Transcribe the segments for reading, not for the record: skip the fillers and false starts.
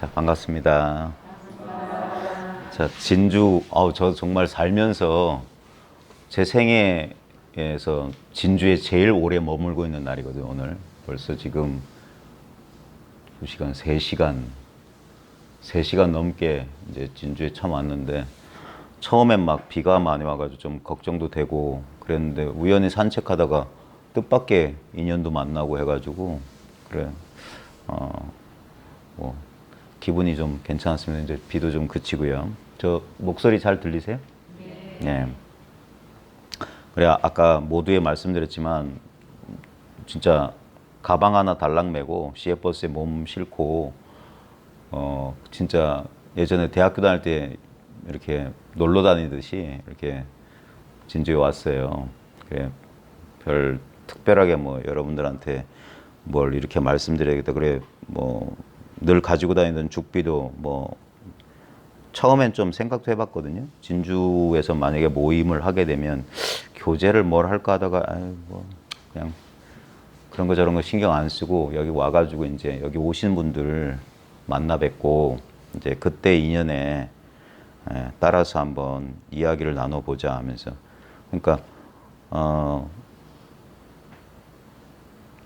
자, 반갑습니다. 자, 진주, 저 정말 살면서 제 생애에서 진주에 제일 오래 머물고 있는 날이거든요, 오늘. 벌써 지금 2시간, 3시간 넘게 이제 진주에 처음 왔는데, 처음엔 막 비가 많이 와가지고 좀 걱정도 되고 그랬는데, 우연히 산책하다가 뜻밖의 인연도 만나고 해가지고, 그래, 뭐, 기분이 좀 괜찮았습니다. 이제 비도 좀 그치고요. 저 목소리 잘 들리세요? 네. 그래, 아까 모두에 말씀드렸지만, 진짜 가방 하나 달랑 메고 시외버스에 몸 싣고, 진짜 예전에 대학교 다닐 때 이렇게 놀러 다니듯이 이렇게 진주에 왔어요. 그래, 별 특별하게 뭐 여러분들한테 뭘 이렇게 말씀드려야겠다. 그래, 뭐 늘 가지고 다니던 죽비도 뭐 처음엔 좀 생각도 해봤거든요. 진주에서 만약에 모임을 하게 되면 교재를 뭘 할까 하다가 아유 뭐 그냥 그런 거 저런 거 신경 안 쓰고 여기 와가지고 이제 여기 오신 분들 만나 뵙고 이제 그때 인연에 따라서 한번 이야기를 나눠보자 하면서 그러니까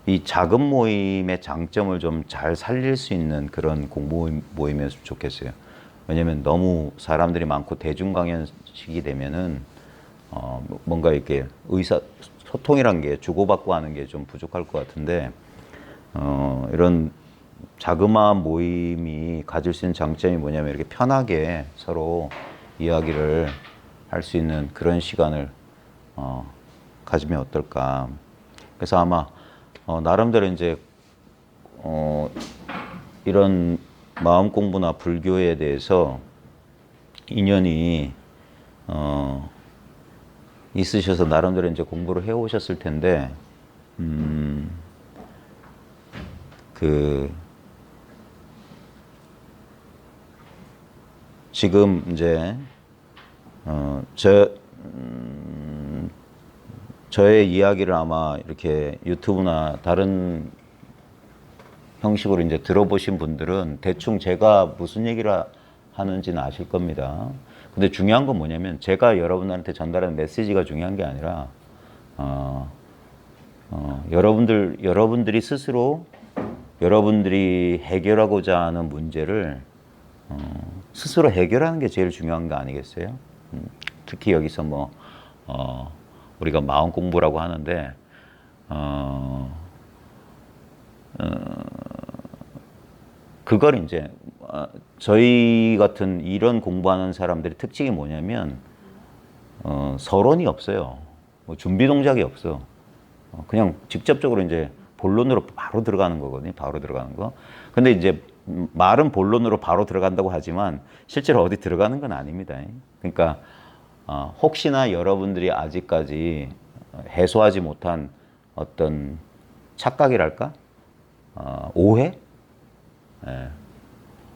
이 작은 모임의 장점을 좀 잘 살릴 수 있는 그런 공모 모임이었으면 좋겠어요. 왜냐면 너무 사람들이 많고 대중 강연식이 되면은 뭔가 이렇게 소통이란 게 주고받고 하는 게 좀 부족할 것 같은데 이런 자그마한 모임이 가질 수 있는 장점이 뭐냐면 이렇게 편하게 서로 이야기를 할 수 있는 그런 시간을 가지면 어떨까. 그래서 아마 나름대로 이제 이런 마음 공부나 불교에 대해서 인연이 있으셔서 나름대로 이제 공부를 해 오셨을 텐데 지금 이제 어, 저 저의 이야기를 아마 이렇게 유튜브나 다른 형식으로 이제 들어보신 분들은 대충 제가 무슨 얘기를 하는지는 아실 겁니다. 근데 중요한 건 뭐냐면 제가 여러분한테 전달하는 메시지가 중요한 게 아니라 여러분들이 스스로 여러분들이 해결하고자 하는 문제를 스스로 해결하는 게 제일 중요한 거 아니겠어요? 특히 여기서 뭐 우리가 마음 공부라고 하는데 그걸 이제 저희 같은 이런 공부하는 사람들의 특징이 뭐냐면 서론이 없어요. 뭐 준비 동작이 없어. 그냥 직접적으로 이제 본론으로 바로 들어가는 거거든요. 바로 들어가는 거. 근데 이제 말은 본론으로 바로 들어간다고 하지만 실제로 어디 들어가는 건 아닙니다. 그러니까 혹시나 여러분들이 아직까지 해소하지 못한 어떤 착각이랄까? 오해? 예.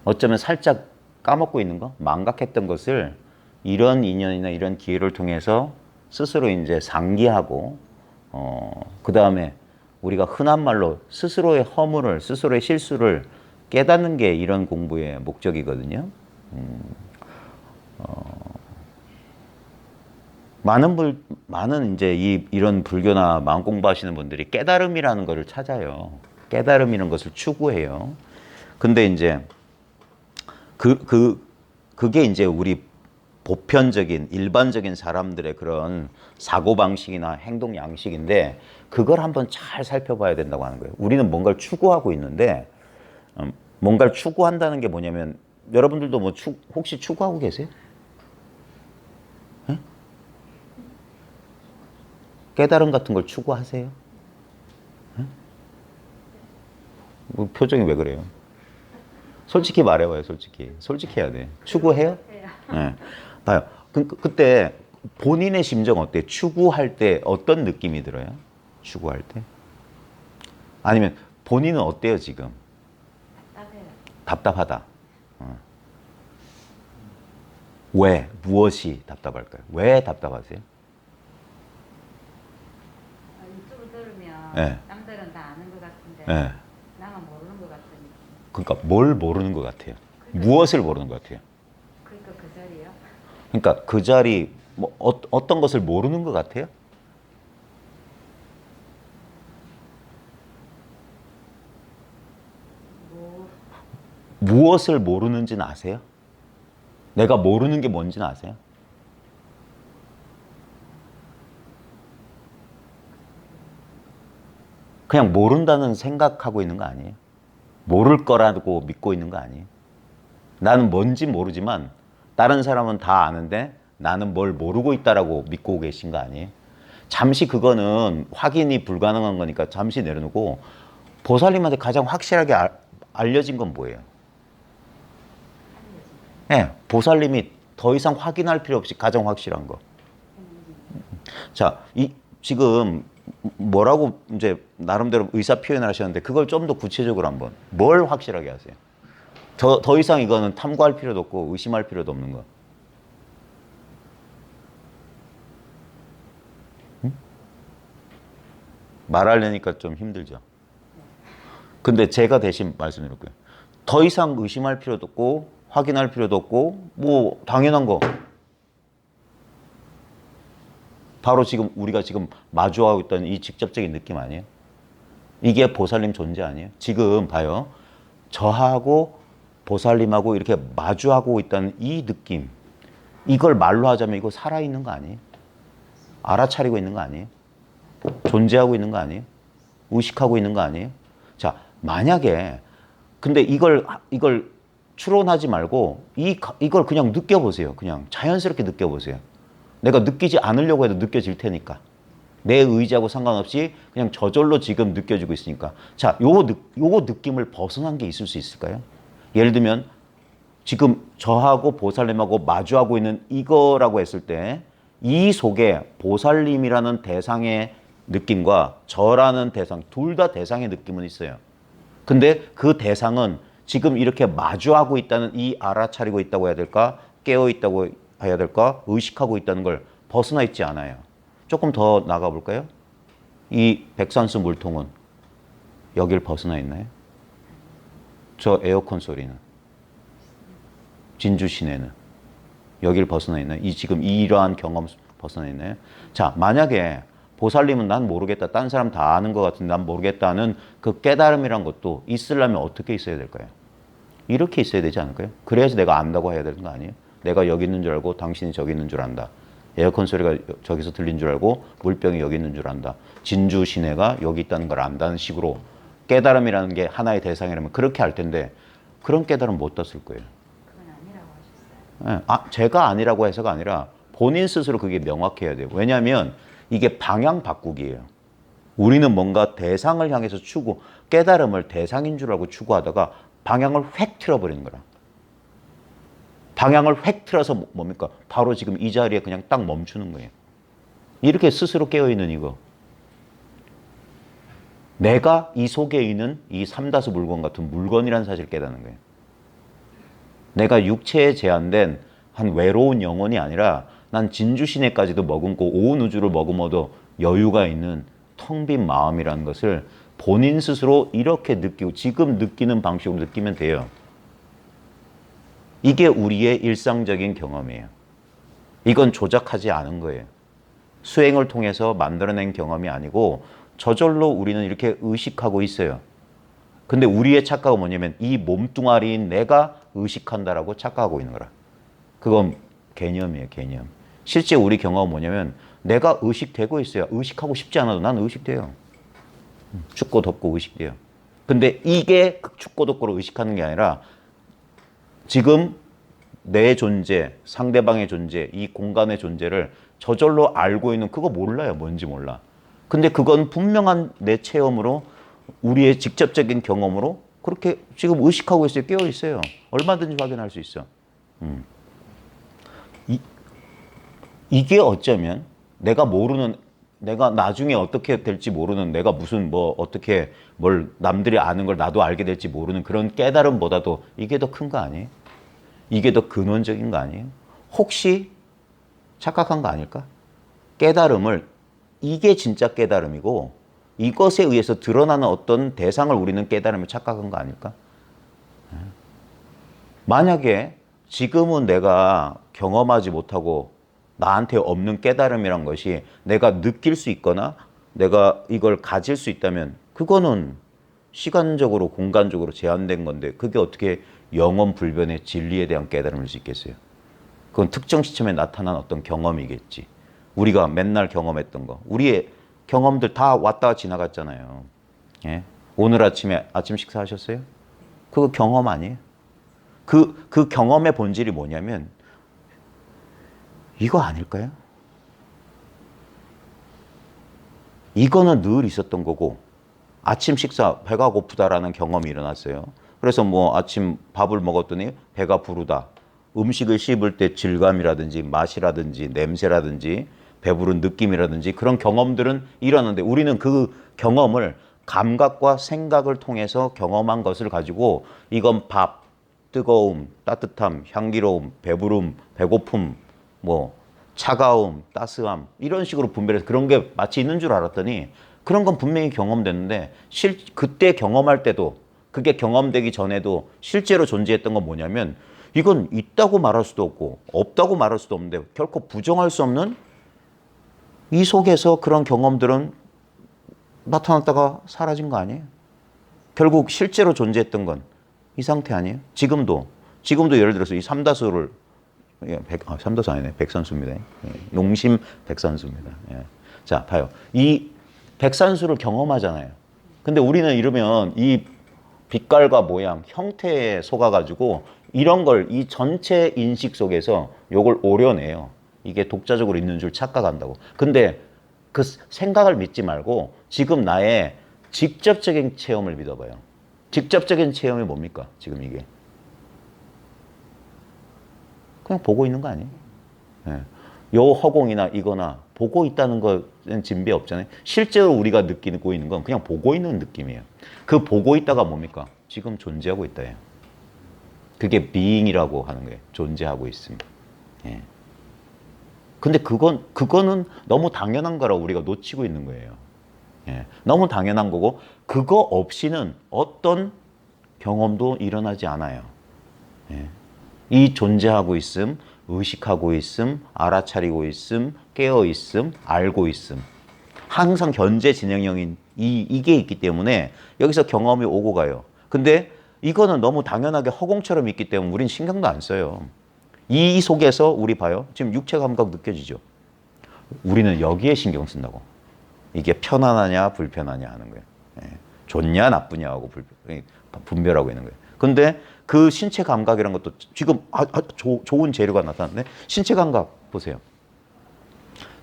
어쩌면 살짝 까먹고 있는 거? 망각했던 것을 이런 인연이나 이런 기회를 통해서 스스로 이제 상기하고, 그 다음에 우리가 흔한 말로 스스로의 허물을, 스스로의 실수를 깨닫는 게 이런 공부의 목적이거든요. 많은 이제 이런 불교나 마음 공부하시는 분들이 깨달음이라는 것을 찾아요. 깨달음이라는 것을 추구해요. 근데 이제 그게 이제 우리 보편적인 일반적인 사람들의 그런 사고방식이나 행동 양식인데 그걸 한번 잘 살펴봐야 된다고 하는 거예요. 우리는 뭔가를 추구하고 있는데 뭔가를 추구한다는 게 뭐냐면 여러분들도 뭐 혹시 추구하고 계세요? 네? 깨달음 같은 걸 추구하세요? 네? 뭐 표정이 왜 그래요? 솔직히 말해봐요, 솔직히. 솔직히 해야 돼. 추구해요? 네. 봐요. 그때 본인의 심정 어때요? 추구할 때 어떤 느낌이 들어요? 추구할 때? 아니면 본인은 어때요, 지금? 답답해요. 답답하다. 왜? 무엇이 답답할까요? 왜 답답하세요? 유튜브 들으면 네. 남들은 다 아는 것 같은데 네. 나만 모르는 것 같으니. 그러니까 뭘 모르는 것 같아요? 무엇을 모르는 것 같아요? 그러니까 그 자리요? 그러니까 그 자리 뭐 어떤 것을 모르는 것 같아요? 뭐 무엇을 모르는지는 아세요? 내가 모르는 게 뭔지는 아세요? 그냥 모른다는 생각하고 있는 거 아니에요? 모를 거라고 믿고 있는 거 아니에요? 나는 뭔지 모르지만 다른 사람은 다 아는데 나는 뭘 모르고 있다라고 믿고 계신 거 아니에요? 잠시 그거는 확인이 불가능한 거니까 잠시 내려놓고 보살님한테 가장 확실하게 알려진 건 뭐예요? 예, 보살님이 더 이상 확인할 필요 없이 가장 확실한 거. 자, 지금 뭐라고 이제 나름대로 의사 표현을 하셨는데 그걸 좀 더 구체적으로 한번 뭘 확실하게 하세요? 더 이상 이거는 탐구할 필요도 없고 의심할 필요도 없는 거. 응? 말하려니까 좀 힘들죠. 근데 제가 대신 말씀드릴게요. 더 이상 의심할 필요도 없고 확인할 필요도 없고 뭐 당연한 거. 바로 지금 우리가 지금 마주하고 있던 이 직접적인 느낌 아니에요? 이게 보살님 존재 아니에요? 지금 봐요. 저하고 보살님하고 이렇게 마주하고 있다는 이 느낌. 이걸 말로 하자면 이거 살아있는 거 아니에요? 알아차리고 있는 거 아니에요? 존재하고 있는 거 아니에요? 의식하고 있는 거 아니에요? 자, 만약에 근데 이걸 추론하지 말고 이걸 그냥 느껴보세요. 그냥 자연스럽게 느껴보세요. 내가 느끼지 않으려고 해도 느껴질 테니까. 내 의지하고 상관없이 그냥 저절로 지금 느껴지고 있으니까. 자, 요거 느낌을 벗어난 게 있을 수 있을까요? 예를 들면 지금 저하고 보살님하고 마주하고 있는 이거라고 했을 때 이 속에 보살님이라는 대상의 느낌과 저라는 대상, 둘 다 대상의 느낌은 있어요. 근데 그 대상은 지금 이렇게 마주하고 있다는 이 알아차리고 있다고 해야 될까? 깨어 있다고 해야 될까? 의식하고 있다는 걸 벗어나 있지 않아요. 조금 더 나가 볼까요? 이 백산수 물통은 여길 벗어나 있나요? 저 에어컨 소리는? 진주 시내는? 여길 벗어나 있나요? 지금 이러한 경험 벗어나 있나요? 자, 만약에 보살님은 난 모르겠다. 딴 사람 다 아는 것 같은데 난 모르겠다는 그 깨달음이란 것도 있으려면 어떻게 있어야 될까요? 이렇게 있어야 되지 않을까요? 그래야지 내가 안다고 해야 되는 거 아니에요? 내가 여기 있는 줄 알고 당신이 저기 있는 줄 안다. 에어컨 소리가 저기서 들린 줄 알고 물병이 여기 있는 줄 안다. 진주 시내가 여기 있다는 걸 안다는 식으로 깨달음이라는 게 하나의 대상이라면 그렇게 할 텐데 그런 깨달음 못 땄을 거예요. 그건 아니라고 하셨어요. 제가 아니라고 해서가 아니라 본인 스스로 그게 명확해야 돼요. 왜냐하면 이게 방향 바꾸기예요. 우리는 뭔가 대상을 향해서 깨달음을 대상인 줄 알고 추구하다가 방향을 획 틀어버리는 거라. 방향을 획 틀어서 뭡니까? 바로 지금 이 자리에 그냥 딱 멈추는 거예요. 이렇게 스스로 깨어있는 이거. 내가 이 속에 있는 이 삼다수 물건 같은 물건이라는 사실을 깨닫는 거예요. 내가 육체에 제한된 한 외로운 영혼이 아니라 난 진주시내까지도 머금고 온 우주를 머금어도 여유가 있는 텅 빈 마음이라는 것을 본인 스스로 이렇게 느끼고 지금 느끼는 방식으로 느끼면 돼요. 이게 우리의 일상적인 경험이에요. 이건 조작하지 않은 거예요. 수행을 통해서 만들어낸 경험이 아니고 저절로 우리는 이렇게 의식하고 있어요. 근데 우리의 착각은 뭐냐면 이 몸뚱아리인 내가 의식한다라고 착각하고 있는 거라. 그건 개념이에요, 개념. 실제 우리 경험은 뭐냐면 내가 의식되고 있어요. 의식하고 싶지 않아도 난 의식돼요. 춥고 덥고 의식돼요. 근데 이게 춥고 덥고로 의식하는 게 아니라 지금 내 존재, 상대방의 존재, 이 공간의 존재를 저절로 알고 있는 그거 몰라요. 뭔지 몰라. 근데 그건 분명한 내 체험으로 우리의 직접적인 경험으로 그렇게 지금 의식하고 있어요. 깨어 있어요. 얼마든지 확인할 수 있어. 이게 어쩌면 내가 나중에 어떻게 될지 모르는 내가 무슨 어떻게 뭘 남들이 아는 걸 나도 알게 될지 모르는 그런 깨달음보다도 이게 더 큰 거 아니에요? 이게 더 근원적인 거 아니에요? 혹시 착각한 거 아닐까? 깨달음을 이게 진짜 깨달음이고 이것에 의해서 드러나는 어떤 대상을 우리는 깨달음을 착각한 거 아닐까? 만약에 지금은 내가 경험하지 못하고 나한테 없는 깨달음이란 것이 내가 느낄 수 있거나 내가 이걸 가질 수 있다면 그거는 시간적으로 공간적으로 제한된 건데 그게 어떻게 영원 불변의 진리에 대한 깨달음일 수 있겠어요? 그건 특정 시점에 나타난 어떤 경험이겠지. 우리가 맨날 경험했던 거. 우리의 경험들 다 왔다가 지나갔잖아요. 예? 오늘 아침에 아침 식사하셨어요? 그거 경험 아니에요? 그 경험의 본질이 뭐냐면 이거 아닐까요? 이거는 늘 있었던 거고 아침 식사 배가 고프다라는 경험이 일어났어요. 그래서 뭐 아침 밥을 먹었더니 배가 부르다. 음식을 씹을 때 질감이라든지 맛이라든지 냄새라든지 배부른 느낌이라든지 그런 경험들은 일어나는데 우리는 그 경험을 감각과 생각을 통해서 경험한 것을 가지고 이건 밥, 뜨거움, 따뜻함, 향기로움, 배부름, 배고픔, 뭐 차가움, 따스함 이런 식으로 분별해서 그런 게 마치 있는 줄 알았더니 그런 건 분명히 경험됐는데 그때 경험할 때도 그게 경험되기 전에도 실제로 존재했던 건 뭐냐면 이건 있다고 말할 수도 없고 없다고 말할 수도 없는데 결코 부정할 수 없는 이 속에서 그런 경험들은 나타났다가 사라진 거 아니에요? 결국 실제로 존재했던 건 이 상태 아니에요? 지금도 예를 들어서 이 삼다수를 삼다수 아니네. 백산수입니다. 예, 농심 백산수입니다. 예. 자, 봐요. 이 백산수를 경험하잖아요. 근데 우리는 이러면 이 빛깔과 모양, 형태에 속아가지고 이런 걸 이 전체 인식 속에서 요걸 오려내요. 이게 독자적으로 있는 줄 착각한다고. 근데 그 생각을 믿지 말고 지금 나의 직접적인 체험을 믿어봐요. 직접적인 체험이 뭡니까? 지금 이게. 그냥 보고 있는 거 아니에요? 예. 요 허공이나 이거나 보고 있다는 것은 진배 없잖아요. 실제로 우리가 느끼고 있는 건 그냥 보고 있는 느낌이에요. 그 보고 있다가 뭡니까? 지금 존재하고 있다예요. 그게 being이라고 하는 거예요. 존재하고 있습니다. 예. 근데 그거는 너무 당연한 거라 우리가 놓치고 있는 거예요. 예. 너무 당연한 거고 그거 없이는 어떤 경험도 일어나지 않아요. 예. 이 존재하고 있음, 의식하고 있음, 알아차리고 있음, 깨어 있음, 알고 있음. 항상 현재 진행형인 이게 있기 때문에 여기서 경험이 오고 가요. 근데 이거는 너무 당연하게 허공처럼 있기 때문에 우린 신경도 안 써요. 이 속에서 우리 봐요. 지금 육체 감각 느껴지죠? 우리는 여기에 신경 쓴다고. 이게 편안하냐 불편하냐 하는 거예요. 예. 좋냐 나쁘냐 하고 분별하고 있는 거예요. 근데 그 신체 감각이라는 것도 지금 좋은 재료가 나타났네. 신체 감각 보세요.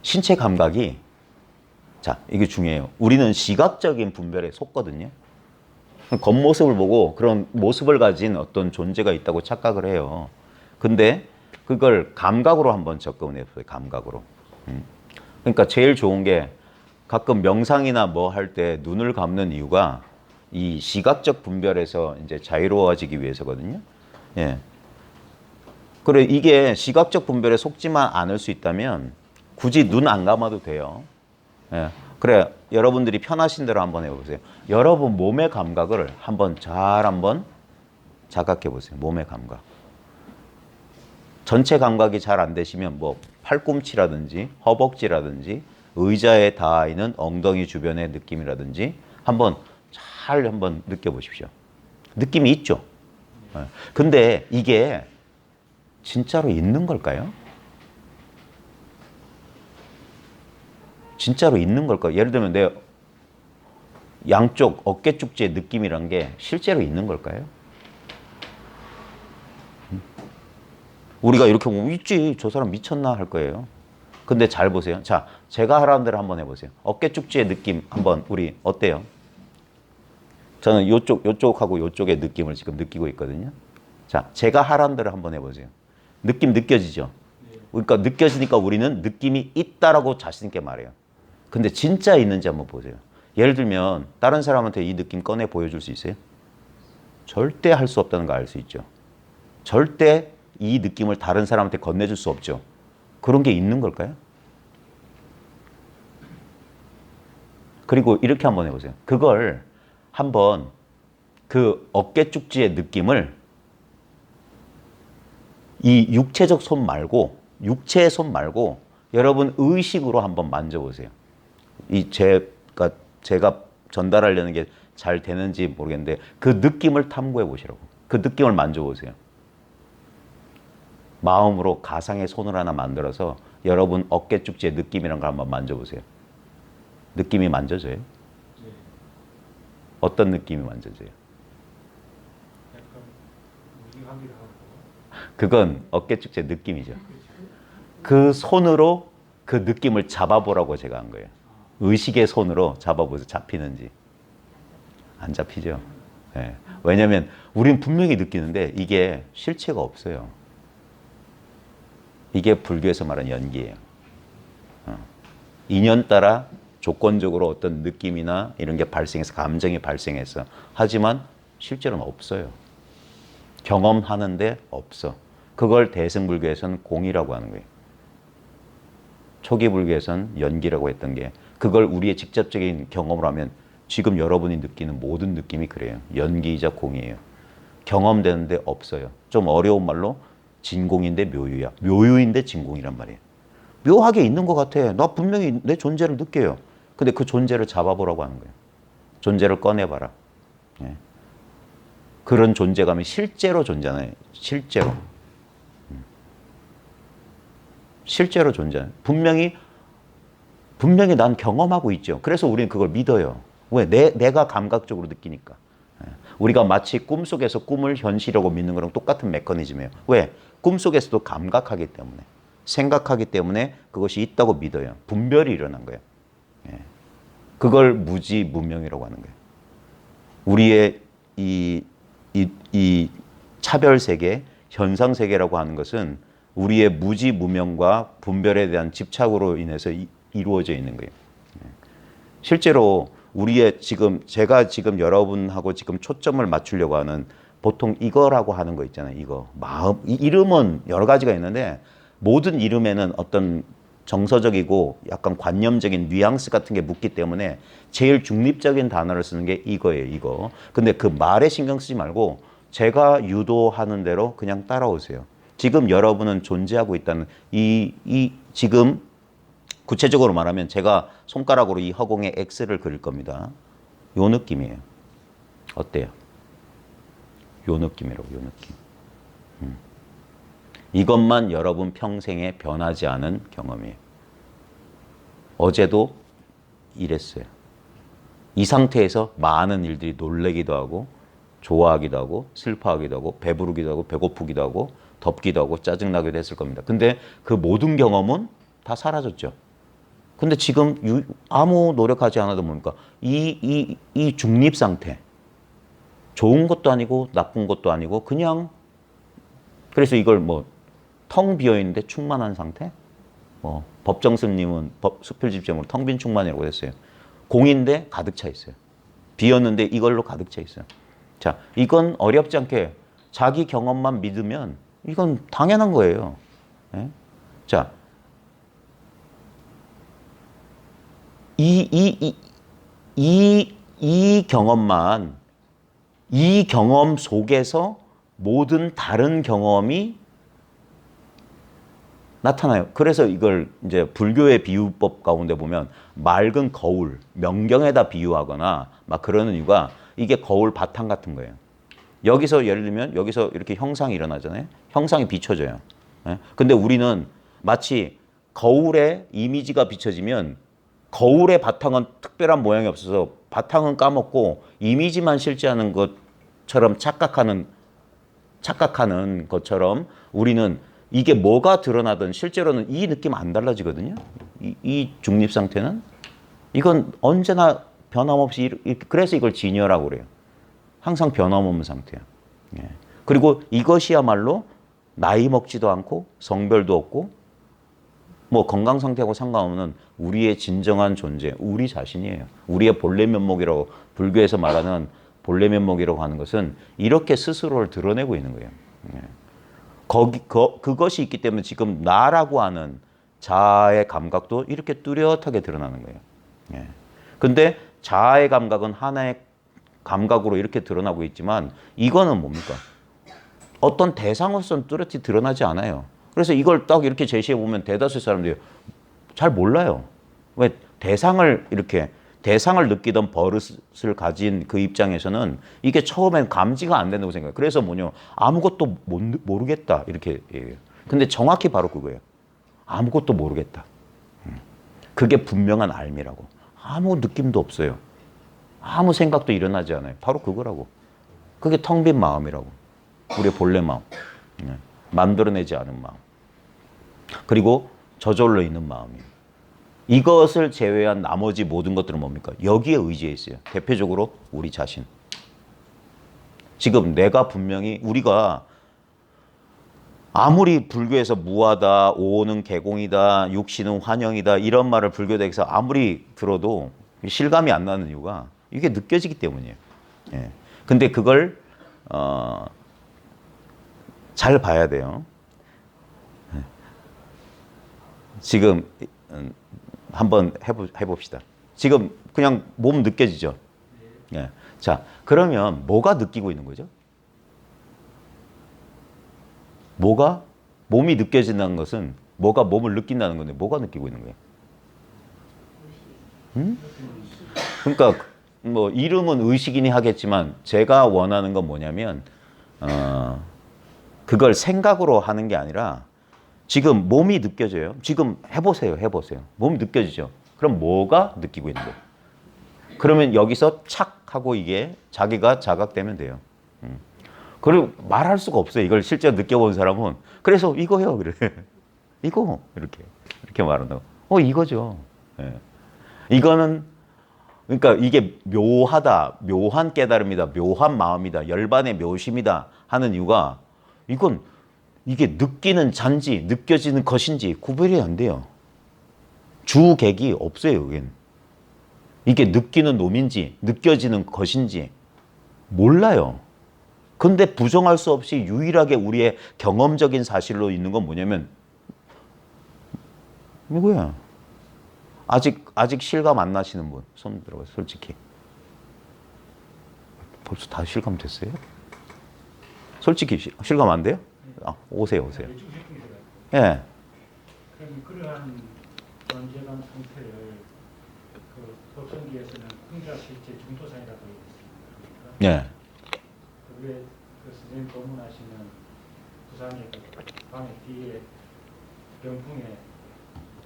신체 감각이 자 이게 중요해요. 우리는 시각적인 분별에 속거든요. 겉모습을 보고 그런 모습을 가진 어떤 존재가 있다고 착각을 해요. 근데 그걸 감각으로 한번 접근해 보세요. 감각으로. 그러니까 제일 좋은 게 가끔 명상이나 뭐 할 때 눈을 감는 이유가 이 시각적 분별에서 이제 자유로워지기 위해서거든요. 예. 그래 이게 시각적 분별에 속지만 않을 수 있다면 굳이 눈 안 감아도 돼요. 예. 그래 여러분들이 편하신 대로 한번 해보세요. 여러분 몸의 감각을 한번 자각해 보세요. 몸의 감각. 전체 감각이 잘 안 되시면 뭐 팔꿈치라든지 허벅지라든지 의자에 닿아 있는 엉덩이 주변의 느낌이라든지 한번 느껴보십시오. 느낌이 있죠? 근데 이게 진짜로 있는 걸까요? 진짜로 있는 걸까요? 예를 들면 내 양쪽 어깨 축지의 느낌이란 게 실제로 있는 걸까요? 우리가 이렇게 보면 있지. 저 사람 미쳤나 할 거예요. 근데 잘 보세요. 자, 제가 하라는 대로 한번 해보세요. 어깨 축지의 느낌 한번 우리 어때요? 저는 요쪽하고 요쪽의 느낌을 지금 느끼고 있거든요. 자, 제가 하라는 대로 한번 해보세요. 느낌 느껴지죠? 그러니까 느껴지니까 우리는 느낌이 있다라고 자신 있게 말해요. 근데 진짜 있는지 한번 보세요. 예를 들면 다른 사람한테 이 느낌 꺼내 보여줄 수 있어요? 절대 할 수 없다는 거 알 수 있죠? 절대 이 느낌을 다른 사람한테 건네줄 수 없죠? 그런 게 있는 걸까요? 그리고 이렇게 한번 해보세요. 그걸 한번 그 어깨 축지의 느낌을 이 육체적 손 말고 육체의 손 말고 여러분 의식으로 한번 만져보세요. 이 제가 전달하려는 게 잘 되는지 모르겠는데 그 느낌을 탐구해 보시라고. 그 느낌을 만져보세요. 마음으로 가상의 손을 하나 만들어서 여러분 어깨 축지의 느낌이란 걸 한번 만져보세요. 느낌이 만져져요? 어떤 느낌이 만져져요? 약간 무기하기도 하고. 그건 어깨 축제 느낌이죠. 그 손으로 그 느낌을 잡아보라고 제가 한 거예요. 의식의 손으로 잡아보세요. 잡히는지. 안 잡히죠. 네. 왜냐하면 우린 분명히 느끼는데 이게 실체가 없어요. 이게 불교에서 말하는 연기예요. 인연 따라 조건적으로 어떤 느낌이나 이런 게 발생해서 감정이 발생해서 하지만 실제로는 없어요. 경험하는데 없어. 그걸 대승불교에서는 공이라고 하는 거예요. 초기 불교에서는 연기라고 했던 게 그걸 우리의 직접적인 경험으로 하면 지금 여러분이 느끼는 모든 느낌이 그래요. 연기이자 공이에요. 경험되는데 없어요. 좀 어려운 말로 진공인데 묘유야. 묘유인데 진공이란 말이에요. 묘하게 있는 것 같아. 나 분명히 내 존재를 느껴요. 근데 그 존재를 잡아보라고 하는 거예요. 존재를 꺼내봐라. 예. 그런 존재감이 실제로 존재하나요? 실제로. 실제로 존재하는. 분명히 난 경험하고 있죠. 그래서 우리는 그걸 믿어요. 왜? 내가 감각적으로 느끼니까. 우리가 마치 꿈속에서 꿈을 현실이라고 믿는 거랑 똑같은 메커니즘이에요. 왜? 꿈속에서도 감각하기 때문에. 생각하기 때문에 그것이 있다고 믿어요. 분별이 일어난 거예요. 그걸 무지무명이라고 하는 거예요. 우리의 이 차별세계, 현상세계라고 하는 것은 우리의 무지무명과 분별에 대한 집착으로 인해서 이루어져 있는 거예요. 실제로 제가 지금 여러분하고 지금 초점을 맞추려고 하는 보통 이거라고 하는 거 있잖아요. 이거. 마음. 이름은 여러 가지가 있는데 모든 이름에는 어떤 정서적이고 약간 관념적인 뉘앙스 같은 게 묻기 때문에 제일 중립적인 단어를 쓰는 게 이거예요. 이거. 근데 그 말에 신경 쓰지 말고 제가 유도하는 대로 그냥 따라오세요. 지금 여러분은 존재하고 있다는 지금 구체적으로 말하면 제가 손가락으로 이 허공에 X를 그릴 겁니다. 요 느낌이에요. 어때요? 요 느낌이라고, 요 느낌. 이것만 여러분 평생에 변하지 않은 경험이에요. 어제도 이랬어요. 이 상태에서 많은 일들이 놀래기도 하고 좋아하기도 하고 슬퍼하기도 하고 배부르기도 하고 배고프기도 하고 덥기도 하고 짜증나기도 했을 겁니다. 근데 그 모든 경험은 다 사라졌죠. 근데 지금 아무 노력하지 않아도 뭡니까? 이 중립 상태. 좋은 것도 아니고 나쁜 것도 아니고 그냥 그래서 이걸 텅 비어 있는데 충만한 상태? 법정스님은 수필집정으로 텅 빈 충만이라고 했어요. 공인데 가득 차 있어요. 비었는데 이걸로 가득 차 있어요. 자, 이건 어렵지 않게 자기 경험만 믿으면 이건 당연한 거예요. 예? 자, 이 경험만, 이 경험 속에서 모든 다른 경험이 나타나요. 그래서 이걸 이제 불교의 비유법 가운데 보면 맑은 거울, 명경에다 비유하거나 막 그러는 이유가 이게 거울 바탕 같은 거예요. 여기서 예를 들면 여기서 이렇게 형상이 일어나잖아요. 형상이 비춰져요. 예? 근데 우리는 마치 거울에 이미지가 비춰지면 거울의 바탕은 특별한 모양이 없어서 바탕은 까먹고 이미지만 실제하는 것처럼 착각하는 것처럼 우리는 이게 뭐가 드러나든 실제로는 이 느낌 안 달라지거든요. 이 중립 상태는 이건 언제나 변함없이 그래서 이걸 진여라고 그래요. 항상 변함없는 상태야. 예. 그리고 이것이야말로 나이 먹지도 않고 성별도 없고 건강 상태하고 상관없는 우리의 진정한 존재, 우리 자신이에요. 우리의 본래 면목이라고 불교에서 말하는 본래 면목이라고 하는 것은 이렇게 스스로를 드러내고 있는 거예요. 예. 그것이 있기 때문에 지금 나라고 하는 자아의 감각도 이렇게 뚜렷하게 드러나는 거예요. 예. 근데 자아의 감각은 하나의 감각으로 이렇게 드러나고 있지만 이거는 뭡니까? 어떤 대상으로서는 뚜렷이 드러나지 않아요. 그래서 이걸 딱 이렇게 제시해 보면 대다수 사람들이 잘 몰라요. 왜 대상을 느끼던 버릇을 가진 그 입장에서는 이게 처음엔 감지가 안 된다고 생각해요. 그래서 뭐냐, 아무것도 모르겠다 이렇게 얘기해요. 근데 정확히 바로 그거예요. 아무것도 모르겠다. 그게 분명한 알미라고. 아무 느낌도 없어요. 아무 생각도 일어나지 않아요. 바로 그거라고. 그게 텅 빈 마음이라고. 우리의 본래 마음. 만들어내지 않은 마음. 그리고 저절로 있는 마음이에요. 이것을 제외한 나머지 모든 것들은 뭡니까? 여기에 의지해 있어요. 대표적으로 우리 자신. 지금 내가 분명히 우리가 아무리 불교에서 무하다, 오는 개공이다, 육신은 환영이다 이런 말을 불교대에서 아무리 들어도 실감이 안 나는 이유가 이게 느껴지기 때문이에요. 예. 근데 그걸 잘 봐야 돼요. 지금 한번 해봅시다. 지금 그냥 몸 느껴지죠? 예. 자, 그러면 뭐가 느끼고 있는 거죠? 몸이 느껴진다는 것은 뭐가 몸을 느낀다는 건데 뭐가 느끼고 있는 거예요? 그러니까 뭐 이름은 의식이니 하겠지만 제가 원하는 건 뭐냐면 그걸 생각으로 하는 게 아니라 지금 몸이 느껴져요. 지금 해보세요. 몸이 느껴지죠? 그럼 뭐가 느끼고 있는 거예요? 그러면 여기서 착 하고 이게 자기가 자각되면 돼요. 그리고 말할 수가 없어요. 이걸 실제로 느껴본 사람은. 그래서 이거요. 그래. 이거. 이렇게 말한다고. 이거죠. 예. 이거는, 그러니까 이게 묘하다, 묘한 깨달음이다, 묘한 마음이다, 열반의 묘심이다 하는 이유가 이게 느끼는 잔지, 느껴지는 것인지 구별이 안 돼요. 주객이 없어요, 여긴. 이게 느끼는 놈인지, 느껴지는 것인지 몰라요. 근데 부정할 수 없이 유일하게 우리의 경험적인 사실로 있는 건 뭐냐면 이거야. 아직 실감 안 나시는 분 손 들어봐요. 솔직히 벌써 다 실감 됐어요? 솔직히 실감 안 돼요? 오세요. 예. 그럼 그러한 존재감 상태를 그 법성기에서는 흥자 실제 중도상이라고 있습니다. 예. 그게 그 선생님 법문하시는 부산의 그 방의 뒤에 병풍에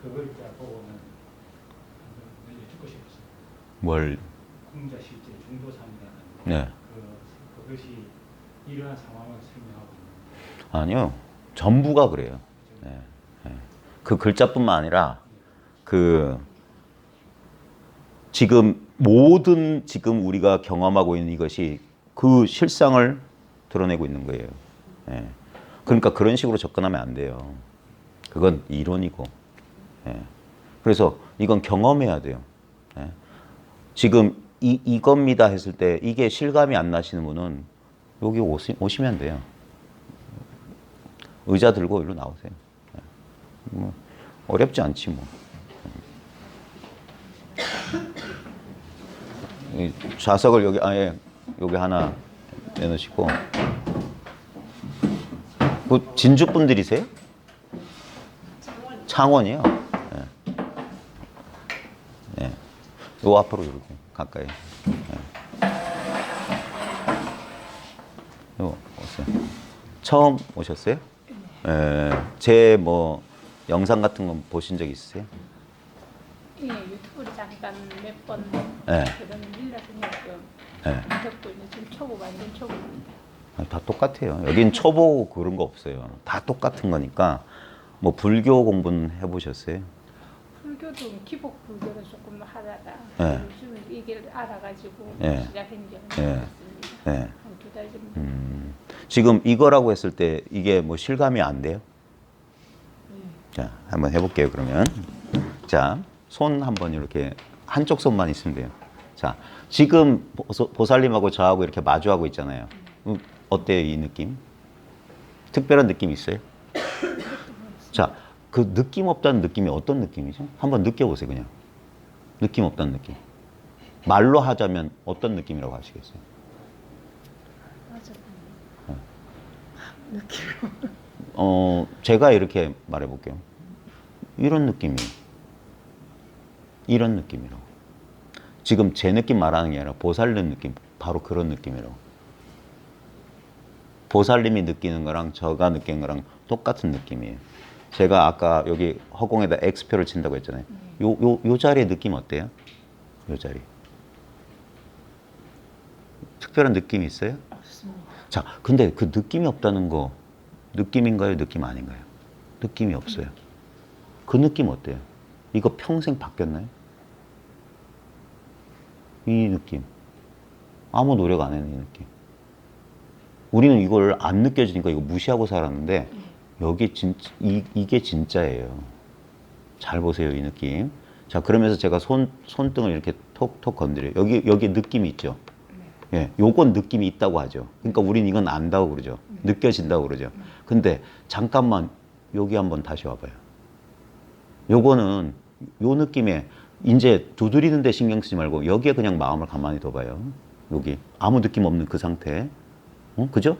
그걸 자 보고는 듣고 싶었어요. 뭘? 흥자 실제 중도상이라는 네. 그것이 이러한 상황을 설명하고 있는. 아니요. 전부가 그래요. 네. 네. 그 글자뿐만 아니라 지금 모든 지금 우리가 경험하고 있는 이것이 그 실상을 드러내고 있는 거예요. 예. 그러니까 그런 식으로 접근하면 안 돼요. 그건 이론이고. 예. 그래서 이건 경험해야 돼요. 예. 지금 이겁니다 했을 때 이게 실감이 안 나시는 분은 여기 오시면 돼요. 의자 들고 일로 나오세요. 예. 뭐 어렵지 않지 뭐. 좌석을 여기 여기 하나 내놓으시고. 그 진주 분들이세요? 창원이요. 네. 네. 요 앞으로 이렇게 가까이. 네. 요 오세요. 처음 오셨어요? 네. 제 뭐 영상 같은 거 보신 적 있으세요? 예, 유튜브를 잠깐 몇 번 네. 그런 밀려서 좀 네. 듣고 있는 지금 초보 완전 초보입니다. 다 똑같아요. 여긴 초보 그런 거 없어요. 다 똑같은 거니까. 뭐 불교 공부는 해보셨어요? 불교도 기복 불교를 조금 하다가 네. 요즘 이게 알아가지고 네. 시작한 지 네. 얼마 됐습니다. 네. 한 2달 정도. 지금 이거라고 했을 때 이게 뭐 실감이 안 돼요? 자, 한번 해볼게요, 그러면. 자, 손 한번 이렇게 한쪽 손만 있으면 돼요. 자, 지금 보살님하고 저하고 이렇게 마주하고 있잖아요. 어때요, 이 느낌? 특별한 느낌 있어요? 자, 그 느낌 없다는 느낌이 어떤 느낌이죠? 한번 느껴보세요, 그냥. 느낌 없다는 느낌. 말로 하자면 어떤 느낌이라고 하시겠어요? 맞아. 제가 이렇게 말해볼게요. 이런 느낌이에요. 이런 느낌이라고. 지금 제 느낌 말하는 게 아니라 보살님 느낌, 바로 그런 느낌이라고. 보살님이 느끼는 거랑 제가 느끼는 거랑 똑같은 느낌이에요. 제가 아까 여기 허공에다 X표를 친다고 했잖아요. 요 자리의 느낌 어때요? 요 자리. 특별한 느낌이 있어요? 없습니다. 자, 근데 그 느낌이 없다는 거 느낌인가요? 느낌 아닌가요? 느낌이 없어요. 그 느낌 어때요? 이거 평생 바뀌었나요? 이 느낌. 아무 노력 안 했는 이 느낌. 우리는 이걸 안 느껴지니까 이거 무시하고 살았는데 여기 이게 진짜예요. 잘 보세요, 이 느낌. 자, 그러면서 제가 손등을 이렇게 톡톡 건드려요. 여기 느낌이 있죠? 예, 요건 느낌이 있다고 하죠. 그러니까 우린 이건 안다고 그러죠. 느껴진다고 그러죠. 근데 잠깐만 여기 한번 다시 와봐요. 요거는 요 느낌에 이제 두드리는 데 신경 쓰지 말고 여기에 그냥 마음을 가만히 둬봐요. 여기 아무 느낌 없는 그 상태. 그죠?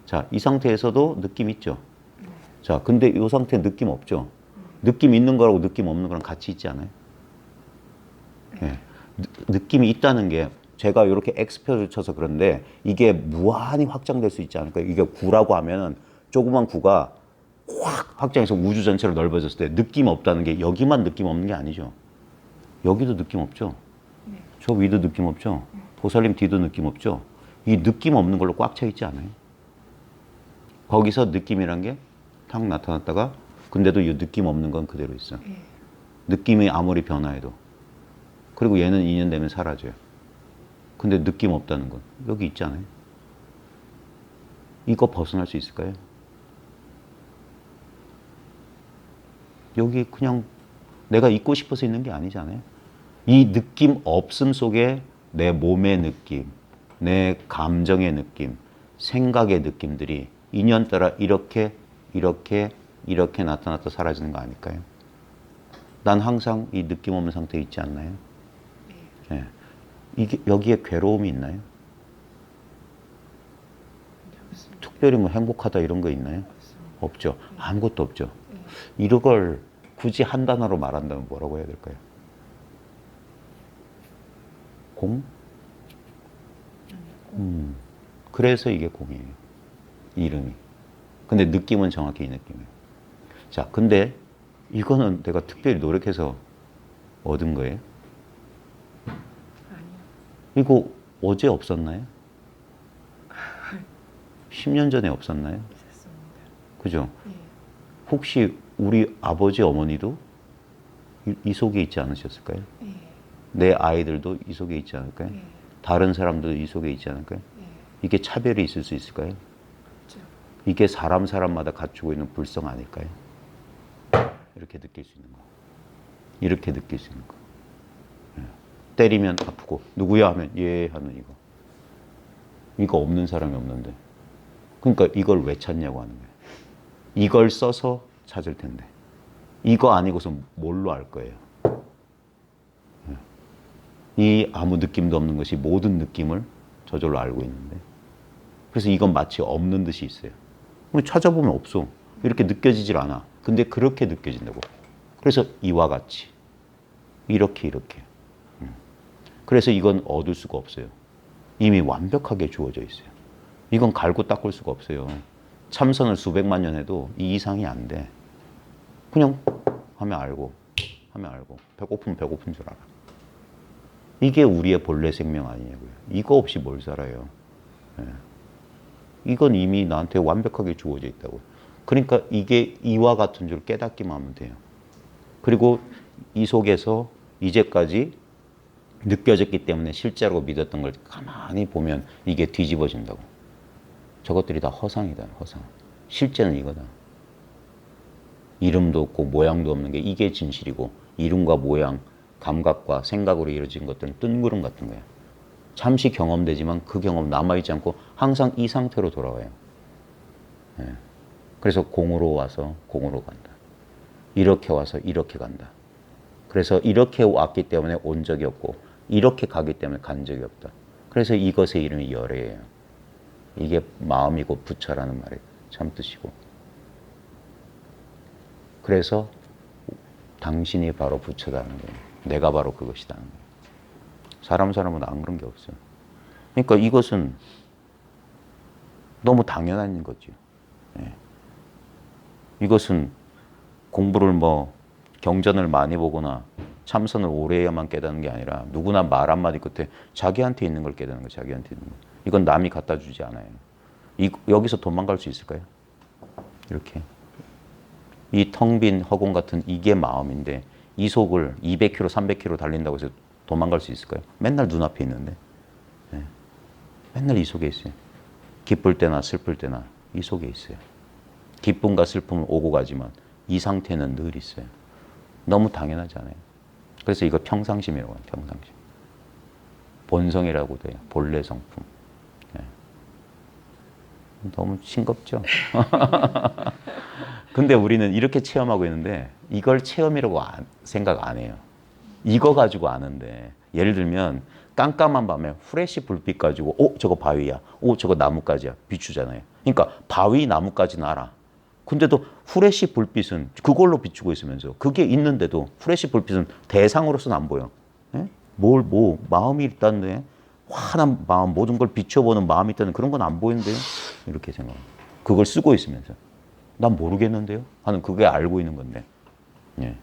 자, 이 상태에서도 느낌 있죠? 자, 근데 이 상태 느낌 없죠? 느낌 있는 거라고 느낌 없는 거랑 같이 있지 않아요? 예. 느낌이 있다는 게 제가 이렇게 X표를 쳐서 그런데 이게 무한히 확장될 수 있지 않을까요? 이게 구라고 하면은 조그만 구가 확 확장해서 우주 전체로 넓어졌을 때 느낌 없다는 게 여기만 느낌 없는 게 아니죠. 여기도 느낌 없죠? 저 위도 느낌 없죠? 보살님 뒤도 느낌 없죠? 이 느낌 없는 걸로 꽉 차 있지 않아요? 거기서 느낌이란 게 탁 나타났다가 근데도 이 느낌 없는 건 그대로 있어. 느낌이 아무리 변화해도. 그리고 얘는 2년 되면 사라져요. 근데 느낌 없다는 건 여기 있잖아요. 이거 벗어날 수 있을까요? 여기 그냥 내가 있고 싶어서 있는 게 아니잖아요. 이 느낌 없음 속에 내 몸의 느낌, 내 감정의 느낌, 생각의 느낌들이 인연 따라 이렇게 나타났다 사라지는 거 아닐까요? 난 항상 이 느낌 없는 상태에 있지 않나요? 네. 이게 여기에 괴로움이 있나요? 특별히 뭐 행복하다 이런 거 있나요? 없죠. 아무것도 없죠. 이걸 굳이 한 단어로 말한다면 뭐라고 해야 될까요? 공? 그래서 이게 공이에요. 이름이. 근데 느낌은 정확히 이 느낌이에요. 자, 근데 이거는 내가 특별히 노력해서 얻은 거예요? 아니요. 이거 어제 없었나요? 10년 전에 없었나요? 있었습니다. 그죠? 예. 혹시 우리 아버지 어머니도 이 속에 있지 않으셨을까요? 예. 내 아이들도 이 속에 있지 않을까요? 예. 다른 사람도 이 속에 있지 않을까요? 예. 이게 차별이 있을 수 있을까요? 그렇죠. 이게 사람마다 갖추고 있는 불성 아닐까요? 이렇게 느낄 수 있는 거. 이렇게 느낄 수 있는 거. 예. 때리면 아프고 누구야 하면 예 하는 이거. 이거 없는 사람이 없는데. 그러니까 이걸 왜 찾냐고 하는 거예요. 이걸 써서 찾을 텐데. 이거 아니고서 뭘로 알 거예요. 예. 이 아무 느낌도 없는 것이 모든 느낌을 저절로 알고 있는데. 그래서 이건 마치 없는 듯이 있어요. 우리 찾아보면 없어. 이렇게 느껴지질 않아. 근데 그렇게 느껴진다고. 그래서 이와 같이. 이렇게. 그래서 이건 얻을 수가 없어요. 이미 완벽하게 주어져 있어요. 이건 갈고 닦을 수가 없어요. 참선을 수백만 년 해도 이 이상이 안 돼. 그냥 하면 알고. 배고프면 배고픈 줄 알아. 이게 우리의 본래 생명 아니냐고요. 이거 없이 뭘 살아요. 예. 이건 이미 나한테 완벽하게 주어져 있다고. 그러니까 이게 이와 같은 줄 깨닫기만 하면 돼요. 그리고 이 속에서 이제까지 느껴졌기 때문에 실제로 믿었던 걸 가만히 보면 이게 뒤집어진다고. 저것들이 다 허상이다, 허상. 실제는 이거다. 이름도 없고 모양도 없는 게 이게 진실이고 이름과 모양, 감각과 생각으로 이루어진 것들은 뜬구름 같은 거야. 잠시 경험되지만 그 경험 남아있지 않고 항상 이 상태로 돌아와요. 예. 그래서 공으로 와서 공으로 간다. 이렇게 와서 이렇게 간다. 그래서 이렇게 왔기 때문에 온 적이 없고 이렇게 가기 때문에 간 적이 없다. 그래서 이것의 이름이 열애예요. 이게 마음이고 부처라는 말이에요. 참듯이고. 그래서 당신이 바로 부처다는 거예요. 내가 바로 그것이다는 거예요. 사람은 안 그런 게 없어요. 그러니까 이것은 너무 당연한 거죠. 예. 이것은 공부를 뭐 경전을 많이 보거나 참선을 오래 해야만 깨닫는 게 아니라 누구나 말 한마디 끝에 자기한테 있는 걸 깨닫는 거예요. 자기한테 있는 거. 이건 남이 갖다 주지 않아요. 여기서 도망갈 수 있을까요? 이렇게. 이 텅 빈 허공 같은 이게 마음인데 이 속을 200km, 300km 달린다고 해서 도망갈 수 있을까요? 맨날 눈앞에 있는데. 네. 맨날 이 속에 있어요. 기쁠 때나 슬플 때나 이 속에 있어요. 기쁨과 슬픔은 오고 가지만 이 상태는 늘 있어요. 너무 당연하지 않아요? 그래서 이거 평상심이라고 해요. 평상심. 본성이라고 돼요. 본래 성품. 네. 너무 싱겁죠? 근데 우리는 이렇게 체험하고 있는데 이걸 체험이라고 생각 안 해요. 이거 가지고 아는데 예를 들면 깜깜한 밤에 후레쉬 불빛 가지고 저거 바위야. 저거 나뭇가지야. 비추잖아요. 그러니까 바위 나뭇가지는 알아. 근데도 후레쉬 불빛은 그걸로 비추고 있으면서 그게 있는데도 후레쉬 불빛은 대상으로서는 안 보여. 예? 마음이 있다는데 환한 마음 모든 걸 비춰보는 마음이 있다는 그런 건 안 보이는데요. 이렇게 생각해요. 그걸 쓰고 있으면서 난 모르겠는데요 하는 그게 알고 있는 건데. 예.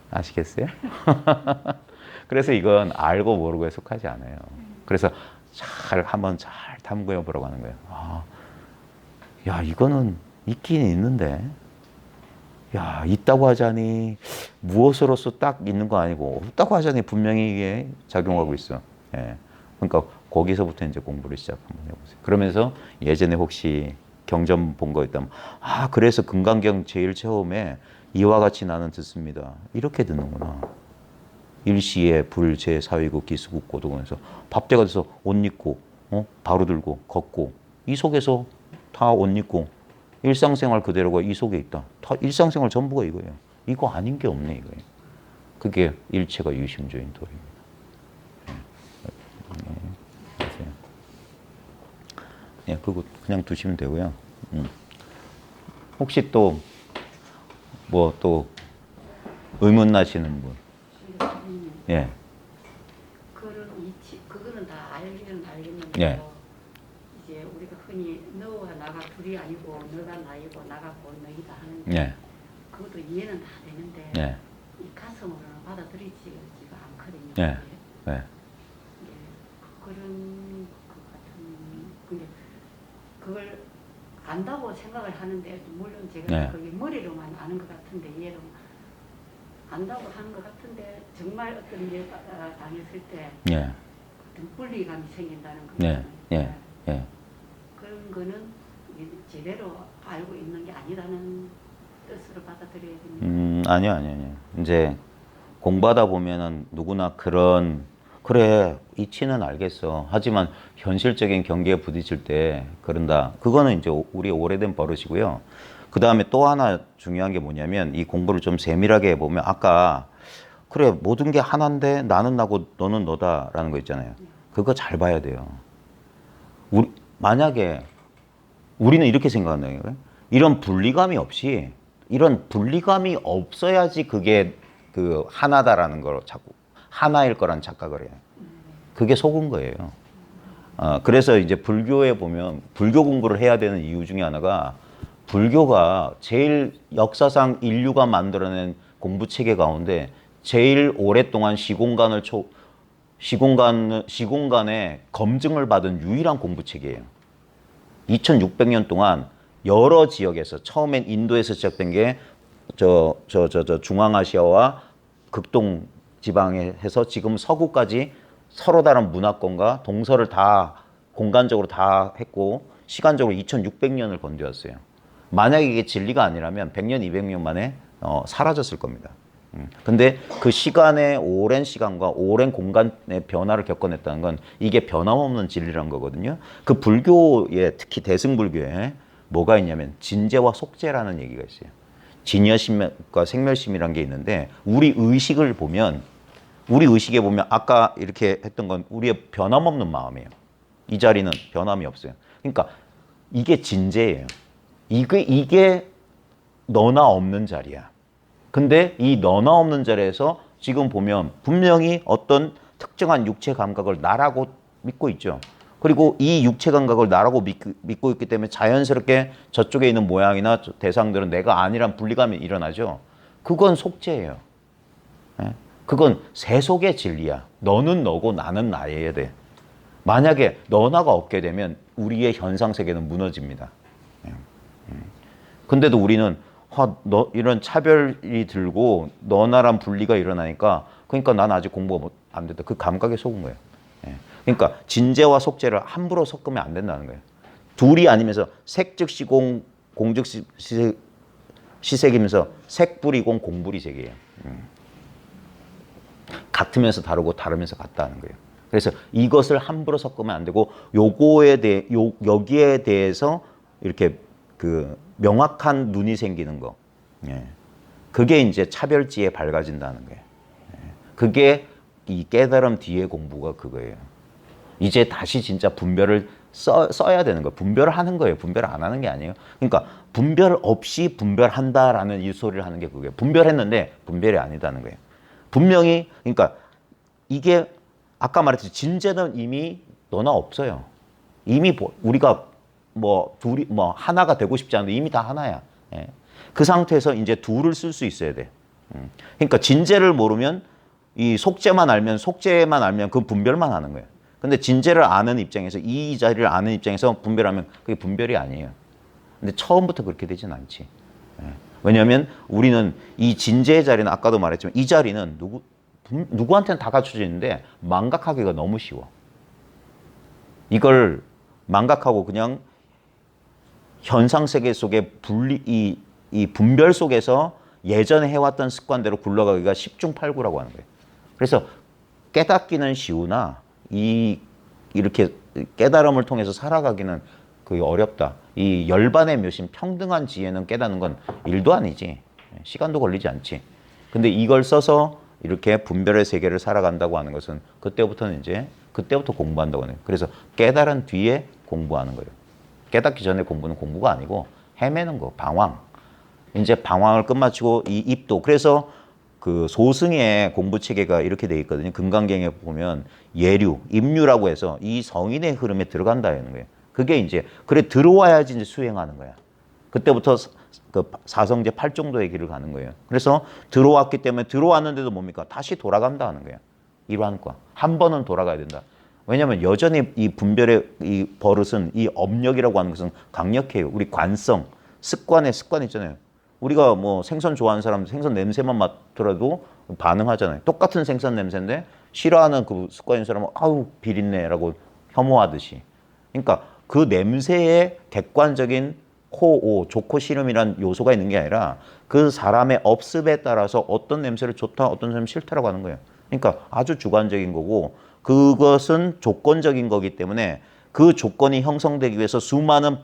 아시겠어요? 그래서 이건 알고 모르고에 속하지 않아요. 그래서 한번 잘 탐구해 보라고 하는 거예요. 야, 이거는 있긴 있는데, 야, 있다고 하자니 무엇으로서 딱 있는 거 아니고 없다고 하자니 분명히 이게 작용하고 있어. 예. 그러니까 거기서부터 이제 공부를 시작 한번 해보세요. 그러면서 예전에 혹시 경전 본 거 있다면, 그래서 금강경 제일 처음에 이와 같이 나는 듣습니다. 이렇게 듣는구나. 일시에 불, 사위고, 기수국, 고동에서 밥때가 돼서 옷 입고, 바로 들고, 걷고, 이 속에서 다 옷 입고, 일상생활 그대로가 이 속에 있다. 다 일상생활 전부가 이거예요. 이거 아닌 게 없네, 이거예요. 그게 일체가 유심조인 도리입니다. 예, 그거 그냥 두시면 되고요. 혹시 또 의문 나시는 분? 예. 그거는 다 알겠는데 예. 이제 우리가 흔히 너와 나가 둘이 아니고 너가 나이고 나가 너이다 하는데 예. 그것도 이해는 다 되는데 예. 이 가슴으로는 받아들이지가 않거든요. 예. 예. 예. 그런 것 같은 근데 그걸 안다고 생각을 하는데 물론 제가 네. 그게 머리로만 아는 것 같은데 이해로 안다고 하는 것 같은데 정말 어떤 일을 당했을 때 예. 어떤 분리감이 생긴다는 거 예. 예. 예. 그런 거는 제대로 알고 있는 게 아니라는 뜻으로 받아들여야 됩니다. 아니요. 이제 공부하다 보면은 누구나 그래, 이치는 알겠어. 하지만 현실적인 경계에 부딪힐 때 그런다. 그거는 이제 우리 오래된 버릇이고요. 그 다음에 또 하나 중요한 게 뭐냐면 이 공부를 좀 세밀하게 해보면 아까 그래, 모든 게 하나인데 나는 나고 너는 너다라는 거 있잖아요. 그거 잘 봐야 돼요. 만약에 우리는 이렇게 생각한다는 거예요. 이런 분리감이 없어야지 그게 그 하나다라는 걸 자꾸 하나일 거란 착각을 해요. 그게 속은 거예요. 그래서 이제 불교에 보면 불교 공부를 해야 되는 이유 중에 하나가 불교가 제일 역사상 인류가 만들어낸 공부 체계 가운데 제일 오랫동안 시공간의 검증을 받은 유일한 공부 체계예요. 2600년 동안 여러 지역에서 처음엔 인도에서 시작된 게 중앙아시아와 극동 지방에 해서 지금 서구까지 서로 다른 문화권과 동서를 다 공간적으로 다 했고 시간적으로 2600년을 건드렸어요. 만약에 이게 진리가 아니라면 100년, 200년 만에 사라졌을 겁니다. 근데 그 시간의 오랜 시간과 오랜 공간의 변화를 겪어냈다는 건 이게 변함없는 진리란 거거든요. 그 불교에 특히 대승불교에 뭐가 있냐면 진재와 속재라는 얘기가 있어요. 진여심과 생멸심이란 게 있는데 우리 의식을 보면 우리 의식에 보면 아까 이렇게 했던 건 우리의 변함없는 마음이에요. 이 자리는 변함이 없어요. 그러니까 이게 진재예요. 이게 너나 없는 자리야. 근데 이 너나 없는 자리에서 지금 보면 분명히 어떤 특정한 육체 감각을 나라고 믿고 있죠. 그리고 이 육체 감각을 나라고 믿고 있기 때문에 자연스럽게 저쪽에 있는 모양이나 대상들은 내가 아니란 분리감이 일어나죠. 그건 속죄예요. 예? 그건 세속의 진리야. 너는 너고 나는 나여야 돼. 만약에 너나가 없게 되면 우리의 현상 세계는 무너집니다. 근데도 우리는 이런 차별이 들고 너나란 분리가 일어나니까 그러니까 난 아직 공부가 안 됐다. 그 감각에 속은 거예요. 그러니까 진재와 속재를 함부로 섞으면 안 된다는 거예요. 둘이 아니면서 색즉 시공, 공즉 시색이면서 색불이공, 공불이 세계예요. 같으면서 다르고 다르면서 같다는 거예요. 그래서 이것을 함부로 섞으면 안 되고 여기에 대해서 이렇게 그 명확한 눈이 생기는 거. 그게 이제 차별지에 밝아진다는 거예요. 그게 이 깨달음 뒤의 공부가 그거예요. 이제 다시 진짜 분별을 써야 되는 거예요. 분별을 하는 거예요. 분별을 안 하는 게 아니에요. 그러니까 분별 없이 분별한다라는 이 소리를 하는 게 그거예요. 분별했는데 분별이 아니다는 거예요. 분명히 그러니까 이게 아까 말했듯이 진재는 이미 너나 없어요. 이미 우리가 둘이 하나가 되고 싶지 않은데 이미 다 하나야. 그 상태에서 이제 둘을 쓸 수 있어야 돼. 그러니까 진재를 모르면 이 속재만 알면 그 분별만 하는 거예요. 근데 진재를 아는 입장에서 이 자리를 아는 입장에서 분별하면 그게 분별이 아니에요. 근데 처음부터 그렇게 되진 않지. 왜냐하면 우리는 이 진재의 자리는 아까도 말했지만 이 자리는 누구한테는 다 갖춰져 있는데 망각하기가 너무 쉬워. 이걸 망각하고 그냥 현상세계 속에 이 분별 속에서 예전에 해왔던 습관대로 굴러가기가 10중 8구라고 하는 거예요. 그래서 깨닫기는 쉬우나 이렇게 깨달음을 통해서 살아가기는 그게 어렵다. 이 열반의 묘심 평등한 지혜는 깨닫는 건 일도 아니지. 시간도 걸리지 않지. 근데 이걸 써서 이렇게 분별의 세계를 살아간다고 하는 것은 그때부터 공부한다고 하는 거예요. 그래서 깨달은 뒤에 공부하는 거예요. 깨닫기 전에 공부는 공부가 아니고 헤매는 거, 방황. 이제 방황을 끝마치고 이 입도. 그래서 그 소승의 공부 체계가 이렇게 돼 있거든요. 금강경에 보면 예류, 입류라고 해서 이 성인의 흐름에 들어간다는 거예요. 그게 이제 들어와야지 이제 수행하는 거야. 그때부터 그 사성제 8정도의 길을 가는 거예요. 그래서 들어왔기 때문에 들어왔는데도 뭡니까? 다시 돌아간다 하는 거야. 일환과. 한 번은 돌아가야 된다. 왜냐하면 여전히 이 분별의 이 버릇은 이 업력이라고 하는 것은 강력해요. 우리 관성, 습관 있잖아요. 우리가 생선 좋아하는 사람 생선 냄새만 맡더라도 반응하잖아요. 똑같은 생선 냄새인데 싫어하는 그 습관인 사람은 아우 비린내라고 혐오하듯이. 그러니까 그 냄새에 객관적인 호오, 좋고 싫음이란 요소가 있는 게 아니라 그 사람의 업습에 따라서 어떤 냄새를 좋다, 어떤 사람은 싫다라고 하는 거예요. 그러니까 아주 주관적인 거고 그것은 조건적인 거기 때문에 그 조건이 형성되기 위해서 수많은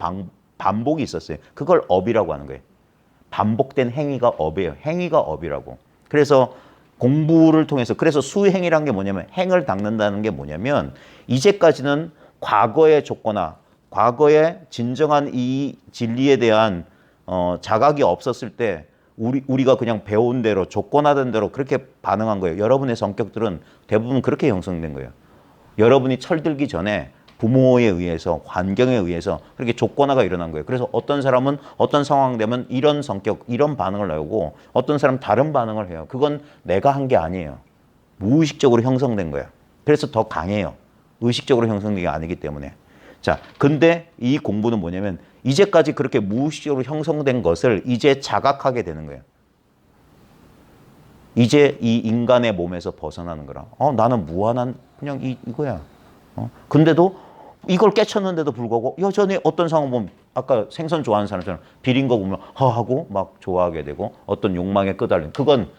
반복이 있었어요. 그걸 업이라고 하는 거예요. 반복된 행위가 업이에요. 행위가 업이라고. 그래서 공부를 통해서 그래서 수행이란 게 뭐냐면 행을 닦는다는 게 뭐냐면 이제까지는 과거의 조건화 과거에 진정한 이 진리에 대한 자각이 없었을 때 우리가 그냥 배운 대로 조건화된 대로 그렇게 반응한 거예요. 여러분의 성격들은 대부분 그렇게 형성된 거예요. 여러분이 철들기 전에 부모에 의해서 환경에 의해서 그렇게 조건화가 일어난 거예요. 그래서 어떤 사람은 어떤 상황 되면 이런 성격, 이런 반응을 나오고 어떤 사람은 다른 반응을 해요. 그건 내가 한 게 아니에요. 무의식적으로 형성된 거야. 그래서 더 강해요. 의식적으로 형성된 게 아니기 때문에. 자, 근데 이 공부는 뭐냐면 이제까지 그렇게 무의식적으로 형성된 것을 이제 자각하게 되는 거예요. 이제 이 인간의 몸에서 벗어나는 거라. 나는 무한한 그냥 이거야. 근데도 이걸 깨쳤는데도 불구하고 여전히 어떤 상황 보면 아까 생선 좋아하는 사람처럼 비린 거 보면 하고 막 좋아하게 되고 어떤 욕망에 끄달린 그건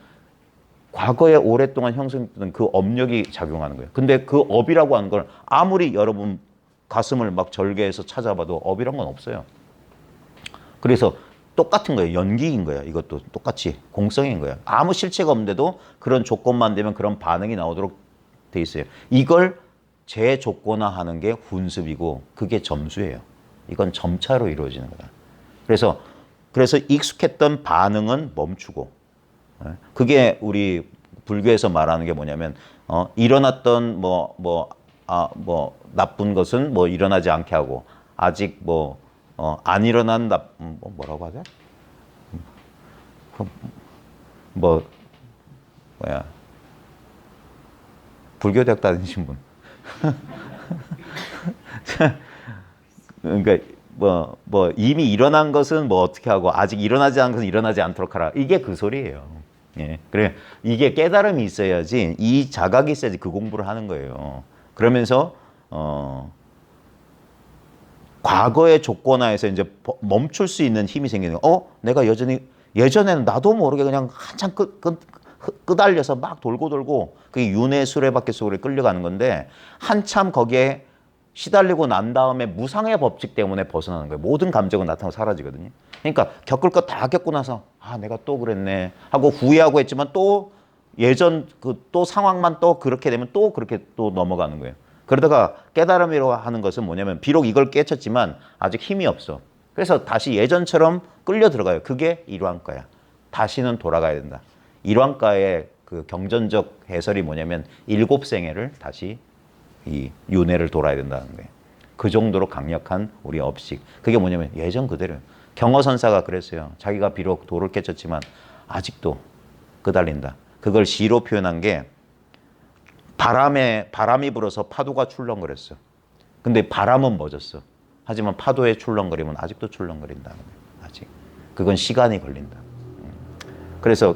과거에 오랫동안 형성됐던 그 업력이 작용하는 거예요. 근데 그 업이라고 하는 걸 아무리 여러분 가슴을 막 절개해서 찾아봐도 업이란 건 없어요. 그래서 똑같은 거예요. 연기인 거예요. 이것도 똑같이 공성인 거예요. 아무 실체가 없는데도 그런 조건만 되면 그런 반응이 나오도록 돼 있어요. 이걸 재조건화하는 게 훈습이고 그게 점수예요. 이건 점차로 이루어지는 거다. 그래서 익숙했던 반응은 멈추고, 그게 우리 불교에서 말하는 게 뭐냐면 일어났던 나쁜 것은 일어나지 않게 하고 아직 안 일어난 뭐라고 하죠? 불교대학 다니신 분. 그러니까 이미 일어난 것은 어떻게 하고 아직 일어나지 않은 것은 일어나지 않도록 하라. 이게 그 소리예요. 예. 그래 이게 깨달음이 있어야지, 이 자각이 있어야지 그 공부를 하는 거예요. 그러면서 과거의 조건하에서 이제 멈출 수 있는 힘이 생기는 거. 내가 예전에는 나도 모르게 그냥 한참 끄달려서 막 돌고 그게 윤회 수레바퀴 속으로 끌려가는 건데, 한참 거기에 시달리고 난 다음에 무상의 법칙 때문에 벗어나는 거예요. 모든 감정은 나타나고 사라지거든요. 그러니까 겪을 거 다 겪고 나서 내가 또 그랬네 하고 후회하고 했지만 또 예전 또 상황만 또 그렇게 되면 또 그렇게 또 넘어가는 거예요. 그러다가 깨달음이라고 하는 것은 뭐냐면 비록 이걸 깨쳤지만 아직 힘이 없어. 그래서 다시 예전처럼 끌려 들어가요. 그게 일왕가야. 다시는 돌아가야 된다. 일왕가의 그 경전적 해설이 뭐냐면 일곱 생애를 다시 이 윤회를 돌아야 된다는 거예요. 그 정도로 강력한 우리 업식. 그게 뭐냐면 예전 그대로. 경허선사가 그랬어요. 자기가 비록 도를 깨쳤지만 아직도 끄달린다. 그걸 시로 표현한 게 바람이 불어서 파도가 출렁거렸어. 근데 바람은 멎었어. 하지만 파도의 출렁거림은 아직도 출렁거린다는 거예요. 아직. 그건 시간이 걸린다.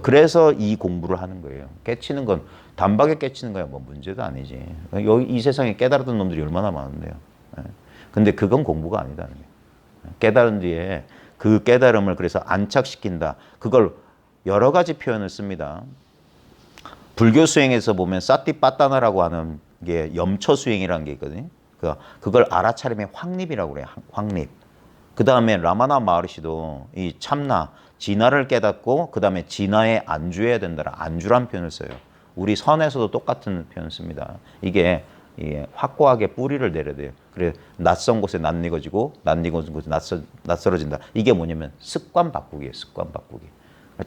그래서 이 공부를 하는 거예요. 깨치는 건 단박에 깨치는 거야 문제도 아니지. 이 세상에 깨달았던 놈들이 얼마나 많은데요. 근데 그건 공부가 아니다는 거예요. 깨달은 뒤에 그 깨달음을 그래서 안착시킨다. 그걸 여러 가지 표현을 씁니다. 불교 수행에서 보면 사티빠따나라고 하는 게 염처 수행이라는 게 있거든요. 그걸 알아차림의 확립이라고 그래요. 확립. 그 다음에 라마나 마하리시도 이 참나, 진화를 깨닫고 그 다음에 진화에 안주해야 된다라. 안주란 표현을 써요. 우리 선에서도 똑같은 표현을 씁니다. 이게 확고하게 뿌리를 내려야 돼요. 그래 낯선 곳에 낯익어지고 낯익어진 곳에 낯설어진다. 이게 뭐냐면 습관 바꾸기예요. 습관 바꾸기.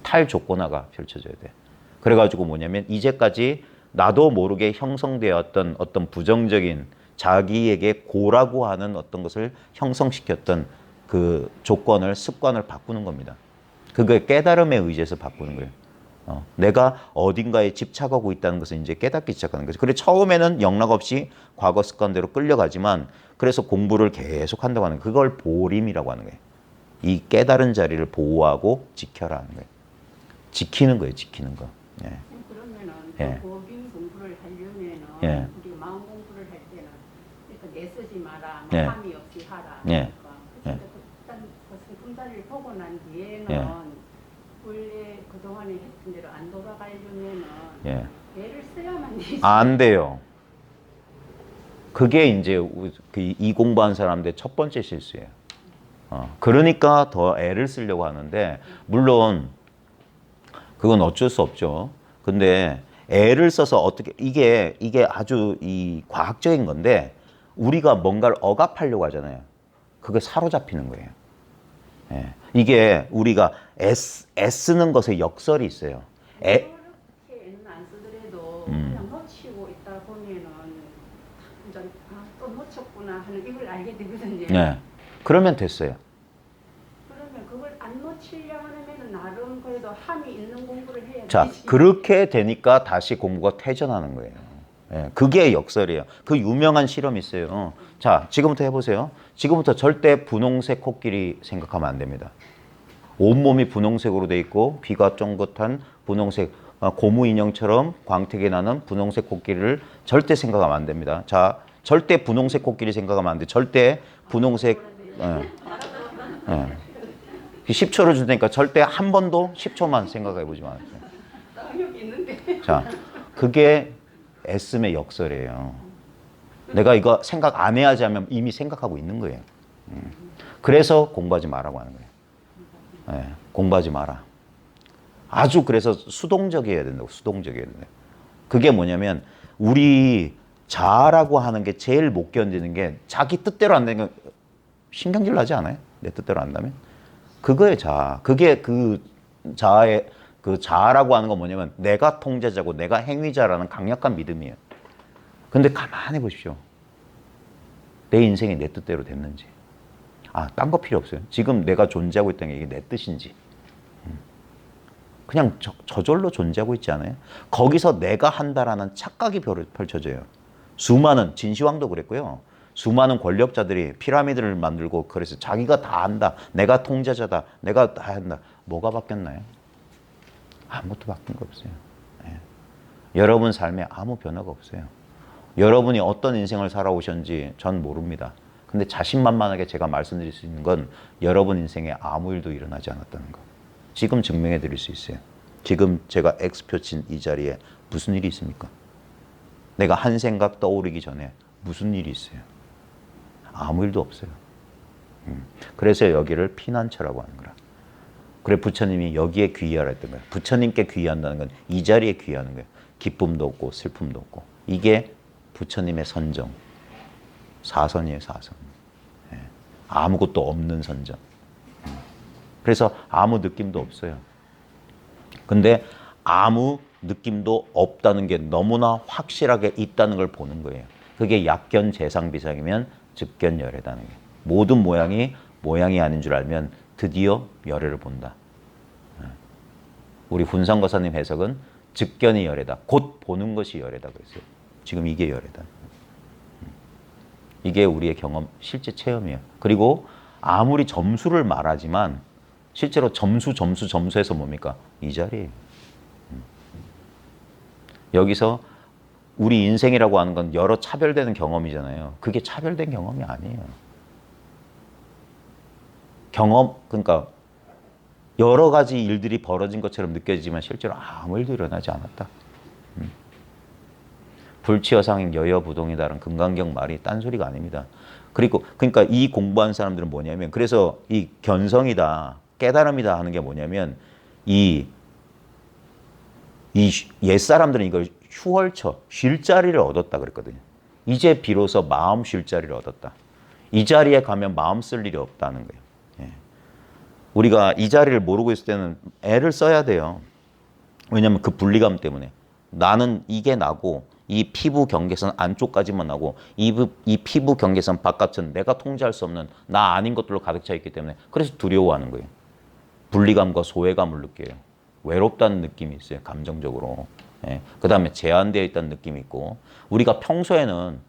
탈조건화가 펼쳐져야 돼. 그래가지고 뭐냐면 이제까지 나도 모르게 형성되었던 어떤 부정적인 자기에게 고라고 하는 어떤 것을 형성시켰던 그 조건을, 습관을 바꾸는 겁니다. 그게 깨달음에 의지해서 바꾸는 거예요. 내가 어딘가에 집착하고 있다는 것을 이제 깨닫기 시작하는 거죠. 그래 처음에는 영락없이 과거 습관대로 끌려가지만 그래서 공부를 계속 한다고 하는 거예요. 그걸 보림이라고 하는 거예요. 이 깨달은 자리를 보호하고 지켜라 하는 거예요. 지키는 거예요. 지키는 거. 예. 그러면은 예. 법인 공부를 하려면은 예. 우리 마음 공부를 할 때는 그러니까 내쓰지 마라, 예. 함이 없이 하라. 예. 그러니까 일단 금자리를 보고 난 뒤에는 예. 원래 그동안에 했던 대로 안 돌아가려면은 예. 애를 써야만 되지. 안 돼요. 그게 이제 이 공부한 사람들의 첫 번째 실수예요. 그러니까 더 애를 쓰려고 하는데 물론 그건 어쩔 수 없죠. 근데 애를 써서 어떻게 이게 아주 이 과학적인 건데 우리가 뭔가를 억압하려고 하잖아요. 그게 사로잡히는 거예요. 예. 이게 우리가 애쓰는 것에 역설이 있어요. 그렇게 애는 안 쓰더라도 그냥 놓치고 있다 보면은 이제 또 놓쳤구나 하는 이걸 알게 되거든요. 네. 그러면 됐어요. 그러면 그걸 안 놓치려 하면은 나름 그래도 함이 있는 공부를 해야 자, 되지. 그렇게 되니까 다시 공부가 퇴전하는 거예요. 예, 그게 역설이에요. 그 유명한 실험이 있어요. 자, 지금부터 해보세요. 지금부터 절대 분홍색 코끼리 생각하면 안 됩니다. 온몸이 분홍색으로 돼 있고 귀가 쫑긋한 분홍색 고무 인형처럼 광택이 나는 분홍색 코끼리를 절대 생각하면 안 됩니다. 자, 절대 분홍색 코끼리 생각하면 안 돼. 절대 분홍색 10초를 줄 테니까 절대 한 번도 10초만 생각해 보지 마세요. 여기 있는데. 자, 그게 애씀의 역설이에요. 내가 이거 생각 안 해야지 하면 이미 생각하고 있는 거예요. 그래서 공부하지 말라고 하는 거예요. 예, 공부하지 마라. 아주 그래서 수동적이어야 된다고. 수동적이어야 된다. 그게 뭐냐면 우리 자아라고 하는 게 제일 못 견디는 게 자기 뜻대로 안 되는 거 신경질 나지 않아요? 내 뜻대로 안다면? 그거의 자아. 그게 그 자아의 그 자아라고 하는 건 뭐냐면 내가 통제자고 내가 행위자라는 강력한 믿음이에요. 근데 가만히 보십시오. 내 인생이 내 뜻대로 됐는지. 아, 딴 거 필요 없어요. 지금 내가 존재하고 있다는 게 이게 내 뜻인지. 그냥 저절로 존재하고 있지 않아요? 거기서 내가 한다라는 착각이 펼쳐져요. 수많은 진시황도 그랬고요. 수많은 권력자들이 피라미드를 만들고 그래서 자기가 다 한다. 내가 통제자다. 내가 다 한다. 뭐가 바뀌었나요? 아무것도 바뀐 거 없어요. 예. 여러분 삶에 아무 변화가 없어요. 여러분이 어떤 인생을 살아오셨는지 전 모릅니다. 근데 자신만만하게 제가 말씀드릴 수 있는 건 여러분 인생에 아무 일도 일어나지 않았다는 거. 지금 증명해 드릴 수 있어요. 지금 제가 X표 친 이 자리에 무슨 일이 있습니까? 내가 한 생각 떠오르기 전에 무슨 일이 있어요? 아무 일도 없어요. 그래서 여기를 피난처라고 하는 거라. 그래 부처님이 여기에 귀의하라 했던 거예요. 부처님께 귀의한다는 건 이 자리에 귀의하는 거예요. 기쁨도 없고 슬픔도 없고. 이게 부처님의 선정. 사선이에요, 사선. 예. 아무것도 없는 선정. 그래서 아무 느낌도 없어요. 근데 아무 느낌도 없다는 게 너무나 확실하게 있다는 걸 보는 거예요. 그게 약견 재상비상이면 즉견 열애다는 게. 모든 모양이 아닌 줄 알면 드디어 열애를 본다. 우리 훈상거사님 해석은 즉견이 열애다. 곧 보는 것이 열애다 그랬어요. 지금 이게 열애다. 이게 우리의 경험, 실제 체험이에요. 그리고 아무리 점수를 말하지만 실제로 점수에서 뭡니까? 이 자리예요. 여기서 우리 인생이라고 하는 건 여러 차별되는 경험이잖아요. 그게 차별된 경험이 아니에요. 그러니까 여러 가지 일들이 벌어진 것처럼 느껴지지만 실제로 아무 일도 일어나지 않았다. 불치여상행 여여부동이다라는 금강경 말이 딴소리가 아닙니다. 그러니까 이 공부한 사람들은 뭐냐면 그래서 이 견성이다, 깨달음이다 하는 게 뭐냐면 이 옛사람들은 이걸 휴월처, 쉴 자리를 얻었다 그랬거든요. 이제 비로소 마음 쉴 자리를 얻었다. 이 자리에 가면 마음 쓸 일이 없다는 거예요. 예. 우리가 이 자리를 모르고 있을 때는 애를 써야 돼요. 왜냐하면 그 분리감 때문에. 나는 이게 나고 이 피부 경계선 안쪽까지만 나고 이 피부 경계선 바깥은 내가 통제할 수 없는 나 아닌 것들로 가득 차 있기 때문에 그래서 두려워하는 거예요. 분리감과 소외감을 느껴요. 외롭다는 느낌이 있어요. 감정적으로. 예. 그 다음에 제한되어 있다는 느낌이 있고 우리가 평소에는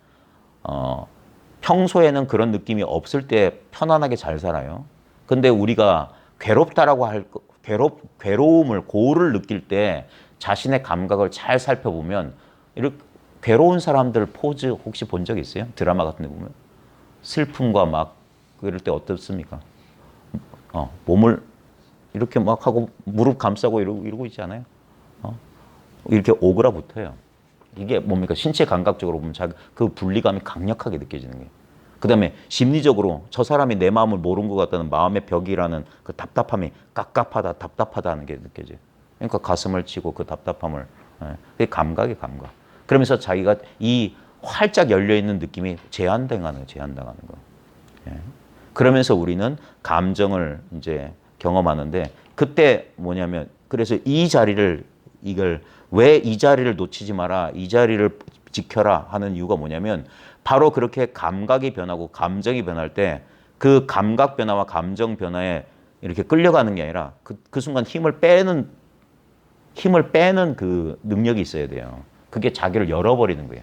그런 느낌이 없을 때 편안하게 잘 살아요. 근데 우리가 괴롭다라고 괴로움을 고를 느낄 때 자신의 감각을 잘 살펴보면 이렇게 괴로운 사람들 포즈 혹시 본 적 있어요? 드라마 같은 데 보면 슬픔과 막 그럴 때 어떻습니까? 몸을 이렇게 막 하고 무릎 감싸고 이러고 있지 않아요? 이렇게 오그라붙어요. 이게 뭡니까? 신체 감각적으로 보면 그 분리감이 강력하게 느껴지는 거예요. 그 다음에 심리적으로 저 사람이 내 마음을 모르는 것 같다는 마음의 벽이라는 그 답답함이 깝깝하다, 답답하다는 게 느껴져요. 그러니까 가슴을 치고 그 답답함을. 그게 감각. 그러면서 자기가 이 활짝 열려있는 느낌이 제한당하는 거. 예. 그러면서 우리는 감정을 이제 경험하는데 그때 뭐냐면 그래서 왜 이 자리를 놓치지 마라, 이 자리를 지켜라 하는 이유가 뭐냐면 바로 그렇게 감각이 변하고 감정이 변할 때 그 감각 변화와 감정 변화에 이렇게 끌려가는 게 아니라 그 순간 힘을 빼는 그 능력이 있어야 돼요. 그게 자기를 열어버리는 거예요.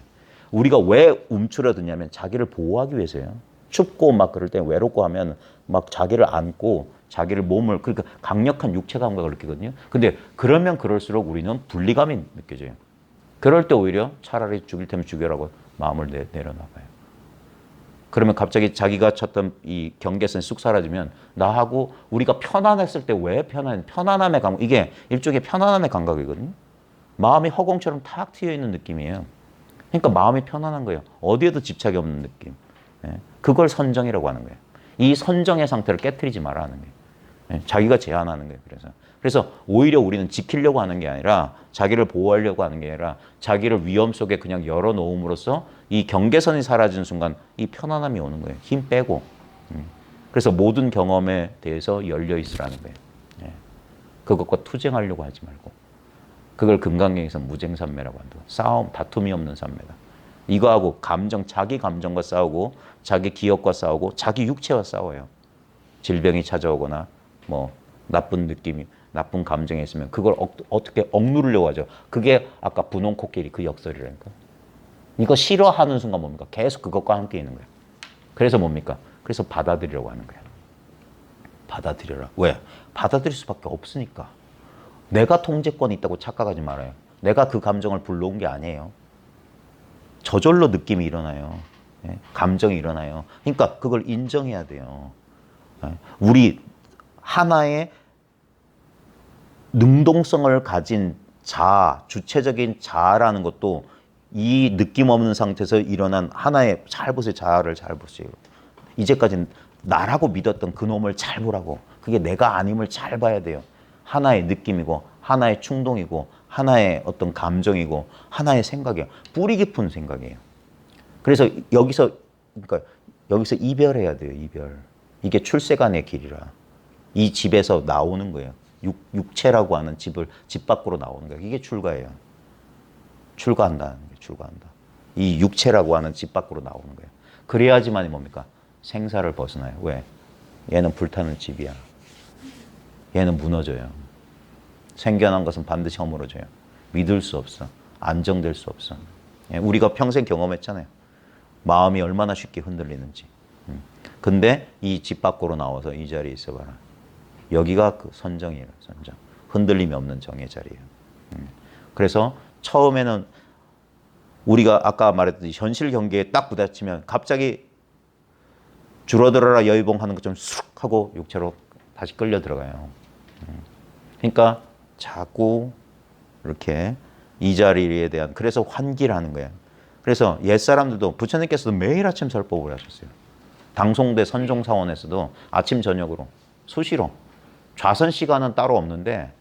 우리가 왜 움츠러드냐면 자기를 보호하기 위해서예요. 춥고 막 그럴 때 외롭고 하면 막 자기를 안고 자기를 그러니까 강력한 육체 감각을 느끼거든요. 근데 그러면 그럴수록 우리는 분리감이 느껴져요. 그럴 때 오히려 차라리 죽일 테면 죽여라고 마음을 내려놔봐요. 그러면 갑자기 자기가 찾던 이 경계선이 쑥 사라지면 나하고 우리가 편안했을 때 왜 편안함의 감각, 이게 일종의 편안함의 감각이거든요. 마음이 허공처럼 탁 트여있는 느낌이에요. 그러니까 마음이 편안한 거예요. 어디에도 집착이 없는 느낌. 그걸 선정이라고 하는 거예요. 이 선정의 상태를 깨트리지 말라는 거예요. 예, 자기가 제한하는 거예요. 그래서 오히려 우리는 지키려고 하는 게 아니라 자기를 보호하려고 하는 게 아니라 자기를 위험 속에 그냥 열어놓음으로써 이 경계선이 사라지는 순간 이 편안함이 오는 거예요. 힘 빼고. 그래서 모든 경험에 대해서 열려 있으라는 거예요. 예. 그것과 투쟁하려고 하지 말고. 그걸 금강경에서 무쟁삼매라고 한다. 싸움, 다툼이 없는 삼매다. 이거하고 감정, 자기 감정과 싸우고 자기 기억과 싸우고 자기 육체와 싸워요. 질병이 찾아오거나 뭐 나쁜 느낌이, 나쁜 감정이 있으면 그걸 어떻게 억누르려고 하죠. 그게 아까 분홍 코끼리 그 역설이라니까. 이거 싫어하는 순간 뭡니까? 계속 그것과 함께 있는 거예요. 그래서 뭡니까? 그래서 받아들이려고 하는 거예요. 받아들여라. 왜? 받아들일 수밖에 없으니까. 내가 통제권이 있다고 착각하지 말아요. 내가 그 감정을 불러온 게 아니에요. 저절로 느낌이 일어나요. 예? 감정이 일어나요. 그러니까 그걸 인정해야 돼요. 예? 우리 하나의 능동성을 가진 자아, 주체적인 자아라는 것도 이 느낌 없는 상태에서 일어난 하나의, 잘 보세요. 자아를 잘 보세요. 이제까지 나라고 믿었던 그놈을 잘 보라고. 그게 내가 아님을 잘 봐야 돼요. 하나의 느낌이고 하나의 충동이고 하나의 어떤 감정이고 하나의 생각이에요. 뿌리 깊은 생각이에요. 그래서 여기서 이별해야 돼요. 이별. 이게 출세간의 길이라. 이 집에서 나오는 거예요. 육체라고 하는 집 밖으로 나오는 거예요. 이게 출가예요. 출가한다는 거예요. 출가한다. 이 육체라고 하는 집 밖으로 나오는 거예요. 그래야지만이 뭡니까? 생사를 벗어나요. 왜? 얘는 불타는 집이야. 얘는 무너져요. 생겨난 것은 반드시 허물어져요. 믿을 수 없어. 안정될 수 없어. 우리가 평생 경험했잖아요. 마음이 얼마나 쉽게 흔들리는지. 근데 이 집 밖으로 나와서 이 자리에 있어봐라. 여기가 그 선정이에요. 선정. 흔들림이 없는 정의 자리예요. 그래서 처음에는 우리가 아까 말했듯이 현실 경계에 딱 부딪히면 갑자기 줄어들어라 여의봉 하는 것처럼 쑥 하고 육체로 다시 끌려 들어가요. 그러니까 자꾸 이렇게 이 자리에 대한, 그래서 환기라는 거예요. 그래서 옛사람들도 부처님께서도 매일 아침 설법을 하셨어요. 당송대 선종사원에서도 아침 저녁으로 수시로 좌선 시간은 따로 없는데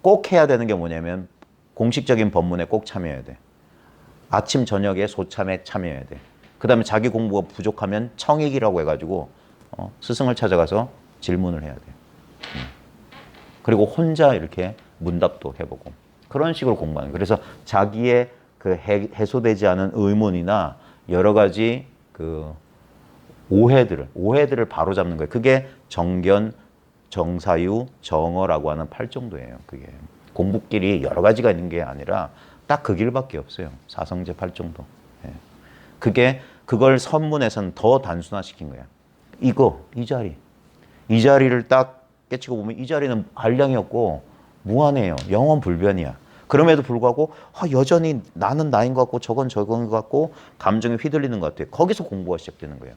꼭 해야 되는 게 뭐냐면 공식적인 법문에 꼭 참여해야 돼. 아침 저녁에 소참에 참여해야 돼. 그 다음에 자기 공부가 부족하면 청익이라고 해가지고 스승을 찾아가서 질문을 해야 돼. 그리고 혼자 이렇게 문답도 해보고 그런 식으로 공부하는 거예요. 그래서 자기의 그 해소되지 않은 의문이나 여러 가지 그 오해들을 바로잡는 거예요. 그게 정견, 정사유, 정어라고 하는 8정도예요. 그게 공부길이 여러 가지가 있는 게 아니라 딱 그 길밖에 없어요. 사성제 8정도. 예. 그걸 선문에서는 더 단순화시킨 거야. 이 자리를 딱 깨치고 보면 이 자리는 한량이 없고 무한해요. 영원 불변이야. 그럼에도 불구하고 여전히 나는 나인 것 같고 저건 것 같고 감정이 휘둘리는 것 같아요. 거기서 공부가 시작되는 거예요.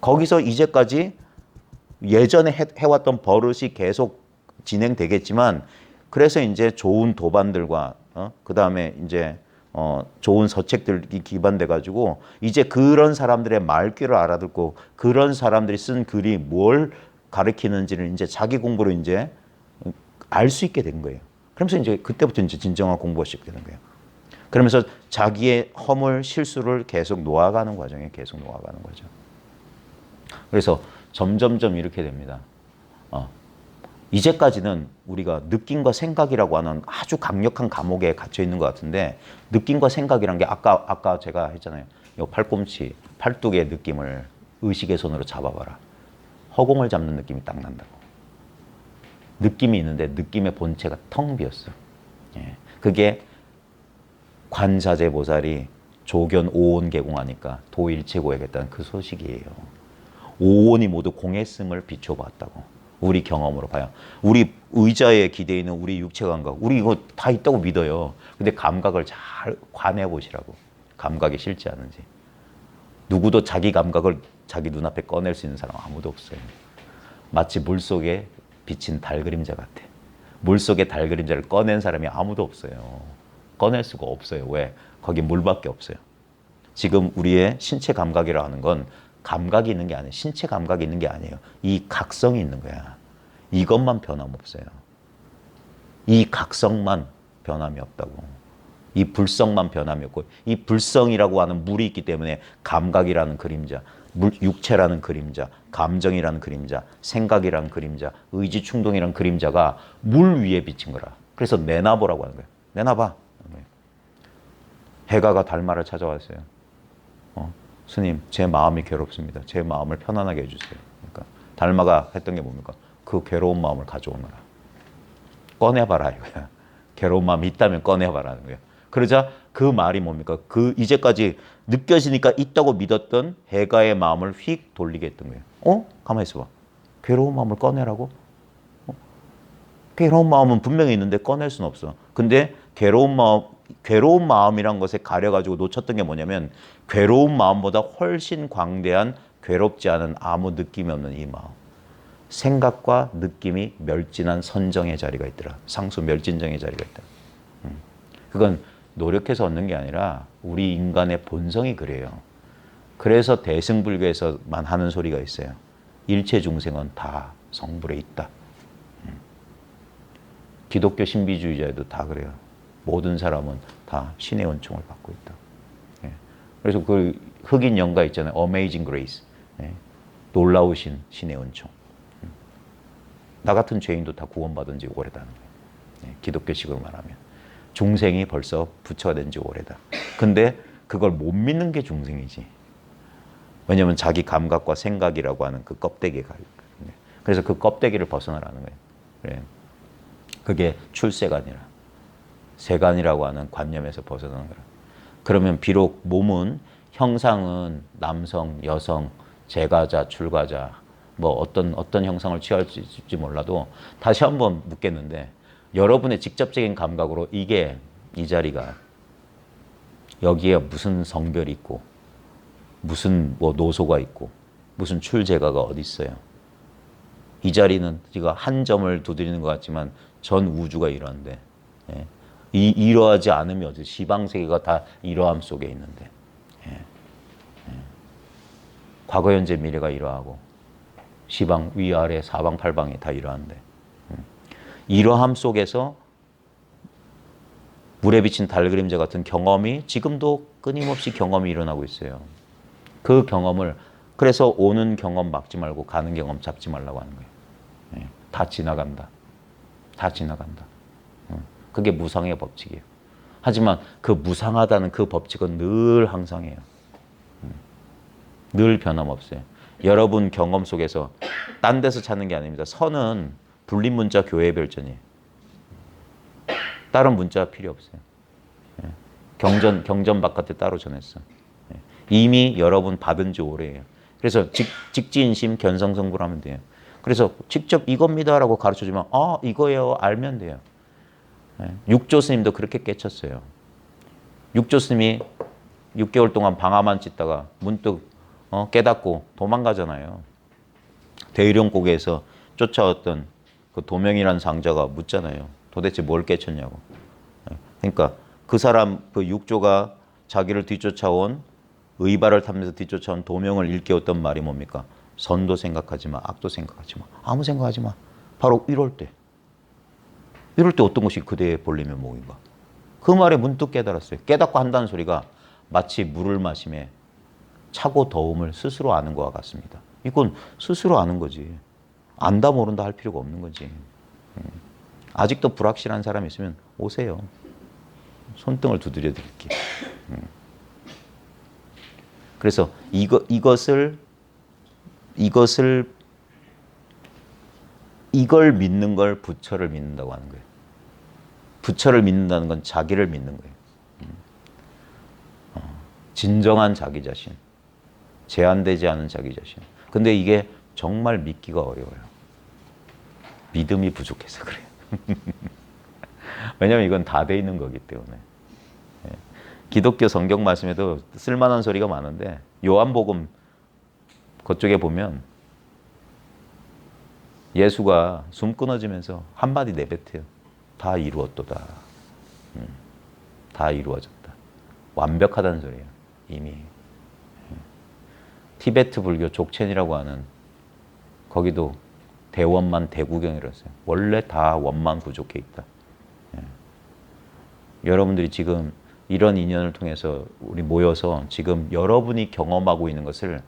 거기서 이제까지 예전에 해왔던 버릇이 계속 진행되겠지만 그래서 이제 좋은 도반들과 그 다음에 이제 좋은 서책들이 기반돼 가지고 이제 그런 사람들의 말귀를 알아듣고 그런 사람들이 쓴 글이 뭘 가르치는지를 이제 자기 공부로 이제 알 수 있게 된 거예요. 그러면서 이제 그때부터 이제 진정한 공부가 시작되는 거예요. 그러면서 자기의 허물, 실수를 계속 놓아가는 과정에 계속 놓아가는 거죠. 그래서 점점점 이렇게 됩니다. 이제까지는 우리가 느낌과 생각이라고 하는 아주 강력한 감옥에 갇혀 있는 것 같은데 느낌과 생각이란 게 아까 제가 했잖아요. 이 팔꿈치, 팔뚝의 느낌을 의식의 손으로 잡아봐라. 허공을 잡는 느낌이 딱 난다고. 느낌이 있는데 느낌의 본체가 텅 비었어. 예. 그게 관자재 보살이 조견 5온 개공하니까 도일체고야겠다는 그 소식이에요. 5온이 모두 공했음을 비춰봤다고. 우리 경험으로 봐요. 우리 의자에 기대 있는 우리 육체 감각, 우리 이거 다 있다고 믿어요. 근데 감각을 잘 관해 보시라고. 감각이 싫지 않은지. 누구도 자기 감각을 자기 눈앞에 꺼낼 수 있는 사람 아무도 없어요. 마치 물속에 비친 달 그림자 같아. 물속에 달 그림자를 꺼낸 사람이 아무도 없어요. 꺼낼 수가 없어요. 왜? 거기 물밖에 없어요. 지금 우리의 신체 감각이라 하는 건 감각이 있는 게 아니에요. 신체 감각이 있는 게 아니에요. 이 각성이 있는 거야. 이것만 변함없어요. 이 각성만 변함이 없다고. 이 불성만 변함이 없고, 이 불성이라고 하는 물이 있기 때문에 감각이라는 그림자, 육체라는 그림자, 감정이라는 그림자, 생각이라는 그림자, 의지 충동이라는 그림자가 물 위에 비친 거라. 그래서 내놔보라고 하는 거예요. 내놔봐. 해가가 달마를 찾아왔어요. 스님, 제 마음이 괴롭습니다. 제 마음을 편안하게 해주세요. 그러니까 달마가 했던 게 뭡니까? 그 괴로운 마음을 가져오너라. 꺼내봐라 이거야. 괴로운 마음이 있다면 꺼내봐라는 거예요. 그러자 그 말이 뭡니까? 그 이제까지 느껴지니까 있다고 믿었던 해가의 마음을 휙 돌리게 했던 거예요. 가만히 있어봐. 괴로운 마음을 꺼내라고? 괴로운 마음은 분명히 있는데 꺼낼 수는 없어. 근데 괴로운 마음이란 것에 가려가지고 놓쳤던 게 뭐냐면 괴로운 마음보다 훨씬 광대한 괴롭지 않은 아무 느낌이 없는 이 마음. 생각과 느낌이 멸진한 선정의 자리가 있더라. 상수 멸진정의 자리가 있다. 그건 노력해서 얻는 게 아니라 우리 인간의 본성이 그래요. 그래서 대승불교에서만 하는 소리가 있어요. 일체 중생은 다 성불에 있다. 기독교 신비주의자에도 다 그래요. 모든 사람은 다 신의 은총을 받고 있다. 그래서 그 흑인 연가 있잖아요. Amazing Grace. 놀라우신 신의 은총. 나 같은 죄인도 다 구원받은 지 오래다는 거예요. 기독교식으로 말하면. 중생이 벌써 부처가 된 지 오래다. 근데 그걸 못 믿는 게 중생이지. 왜냐하면 자기 감각과 생각이라고 하는 그 껍데기가 있거든요. 그래서 그 껍데기를 벗어나라는 거예요. 그래. 그게 출세가 아니라 세간이라고 하는 관념에서 벗어나는 거라. 그러면 비록 몸은 형상은 남성, 여성, 재가자, 출가자 뭐 어떤 형상을 취할지 몰라도 다시 한번 묻겠는데 여러분의 직접적인 감각으로 이게 이 자리가 여기에 무슨 성별이 있고 무슨 뭐 노소가 있고 무슨 출제가가 어디 있어요? 이 자리는 제가 한 점을 두드리는 것 같지만 전 우주가 이러한데 이러하지 않으면 어디 시방세계가 다 이러함 속에 있는데 과거 현재 미래가 이러하고 시방 위아래 사방 팔방이 다 이러한데 이러함 속에서 물에 비친 달 그림자 같은 경험이 지금도 끊임없이 경험이 일어나고 있어요. 그 경험을 그래서 오는 경험 막지 말고 가는 경험 잡지 말라고 하는 거예요. 다 지나간다. 다 지나간다. 그게 무상의 법칙이에요. 하지만 그 무상하다는 그 법칙은 늘 항상해요. 늘 변함없어요. 여러분 경험 속에서 딴 데서 찾는 게 아닙니다. 선은 불린 문자 교회 별전이에요. 다른 문자 필요 없어요. 경전 바깥에 따로 전했어. 이미 여러분 받은 지 오래예요. 그래서 직지인심 견성성불 하면 돼요. 그래서 직접 이겁니다라고 가르쳐주면 이거예요 알면 돼요. 육조 스님도 그렇게 깨쳤어요. 육조 스님이 6개월 동안 방아만 찢다가 문득 깨닫고 도망가잖아요. 대의룡고개에서 쫓아왔던 그 도명이라는 상자가 묻잖아요. 도대체 뭘 깨쳤냐고. 그러니까 그 사람 그 육조가 자기를 뒤쫓아온 의발을 타면서 뒤쫓아온 도명을 일깨웠던 말이 뭡니까? 선도 생각하지 마, 악도 생각하지 마, 아무 생각하지 마. 바로 이럴 때 어떤 것이 그대의 본래의 목인가? 그 말에 문득 깨달았어요. 깨닫고 한다는 소리가 마치 물을 마심에 차고 더움을 스스로 아는 것과 같습니다. 이건 스스로 아는 거지. 안다 모른다 할 필요가 없는 거지. 아직도 불확실한 사람이 있으면 오세요. 손등을 두드려 드릴게요. 그래서 이걸 믿는 걸 부처를 믿는다고 하는 거예요. 부처를 믿는다는 건 자기를 믿는 거예요. 진정한 자기 자신, 제한되지 않은 자기 자신. 근데 이게 정말 믿기가 어려워요. 믿음이 부족해서 그래요. 왜냐하면 이건 다 돼 있는 거기 때문에. 기독교 성경 말씀에도 쓸만한 소리가 많은데 요한복음 그쪽에 보면 예수가 숨 끊어지면서 한마디 내뱉어요. 다 이루었도다. 다 이루어졌다. 완벽하다는 소리예요. 이미. 티베트 불교 족첸이라고 하는 거기도 대원만 대구경이랬어요. 원래 다 원만 부족해 있다. 예. 여러분들이 지금 이런 인연을 통해서 우리 모여서 지금 여러분이 경험하고 있는 것을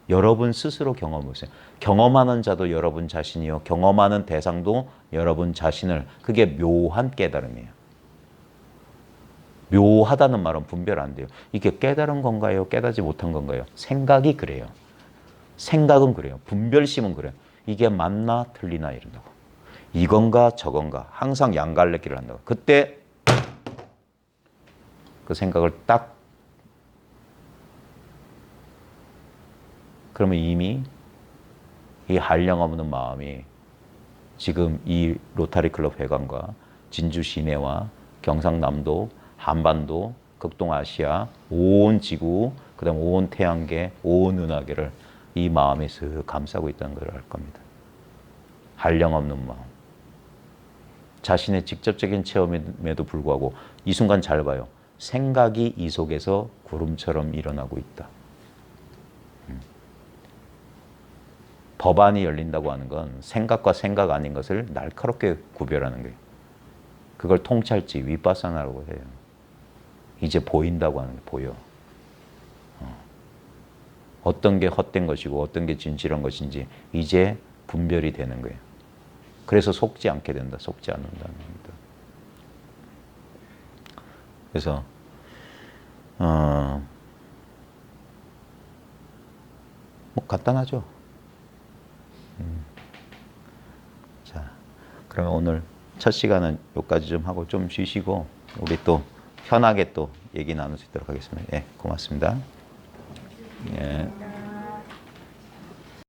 여러분 스스로 경험해보세요. 경험하는 자도 여러분 자신이요. 경험하는 대상도 여러분 자신을. 그게 묘한 깨달음이에요. 묘하다는 말은 분별 안 돼요. 이게 깨달은 건가요? 깨닫지 못한 건가요? 생각이 그래요. 생각은 그래요. 분별심은 그래요. 이게 맞나 틀리나 이런다고. 이건가 저건가. 항상 양갈래길을 한다고. 그때 그 생각을 딱 그러면 이미 이 한량없는 마음이 지금 이 로타리 클럽 회관과 진주 시내와 경상남도, 한반도, 극동아시아, 온 지구, 그다음 온 태양계, 온 은하계를 이 마음이 쓱 감싸고 있다는 걸 알 겁니다. 한량없는 마음. 자신의 직접적인 체험에도 불구하고 이 순간 잘 봐요. 생각이 이 속에서 구름처럼 일어나고 있다. 법안이 열린다고 하는 건 생각과 생각 아닌 것을 날카롭게 구별하는 거예요. 그걸 통찰지, 위파사나라고 해요. 이제 보인다고 하는 게 보여. 어떤 게 헛된 것이고 어떤 게 진실한 것인지 이제 분별이 되는 거예요. 그래서 속지 않게 된다. 속지 않는다는 겁니다. 그래서 뭐 간단하죠. 자, 그러면 오늘 첫 시간은 여기까지 좀 하고 좀 쉬시고 우리 또 편하게 또 얘기 나눌 수 있도록 하겠습니다. 예, 고맙습니다. 예.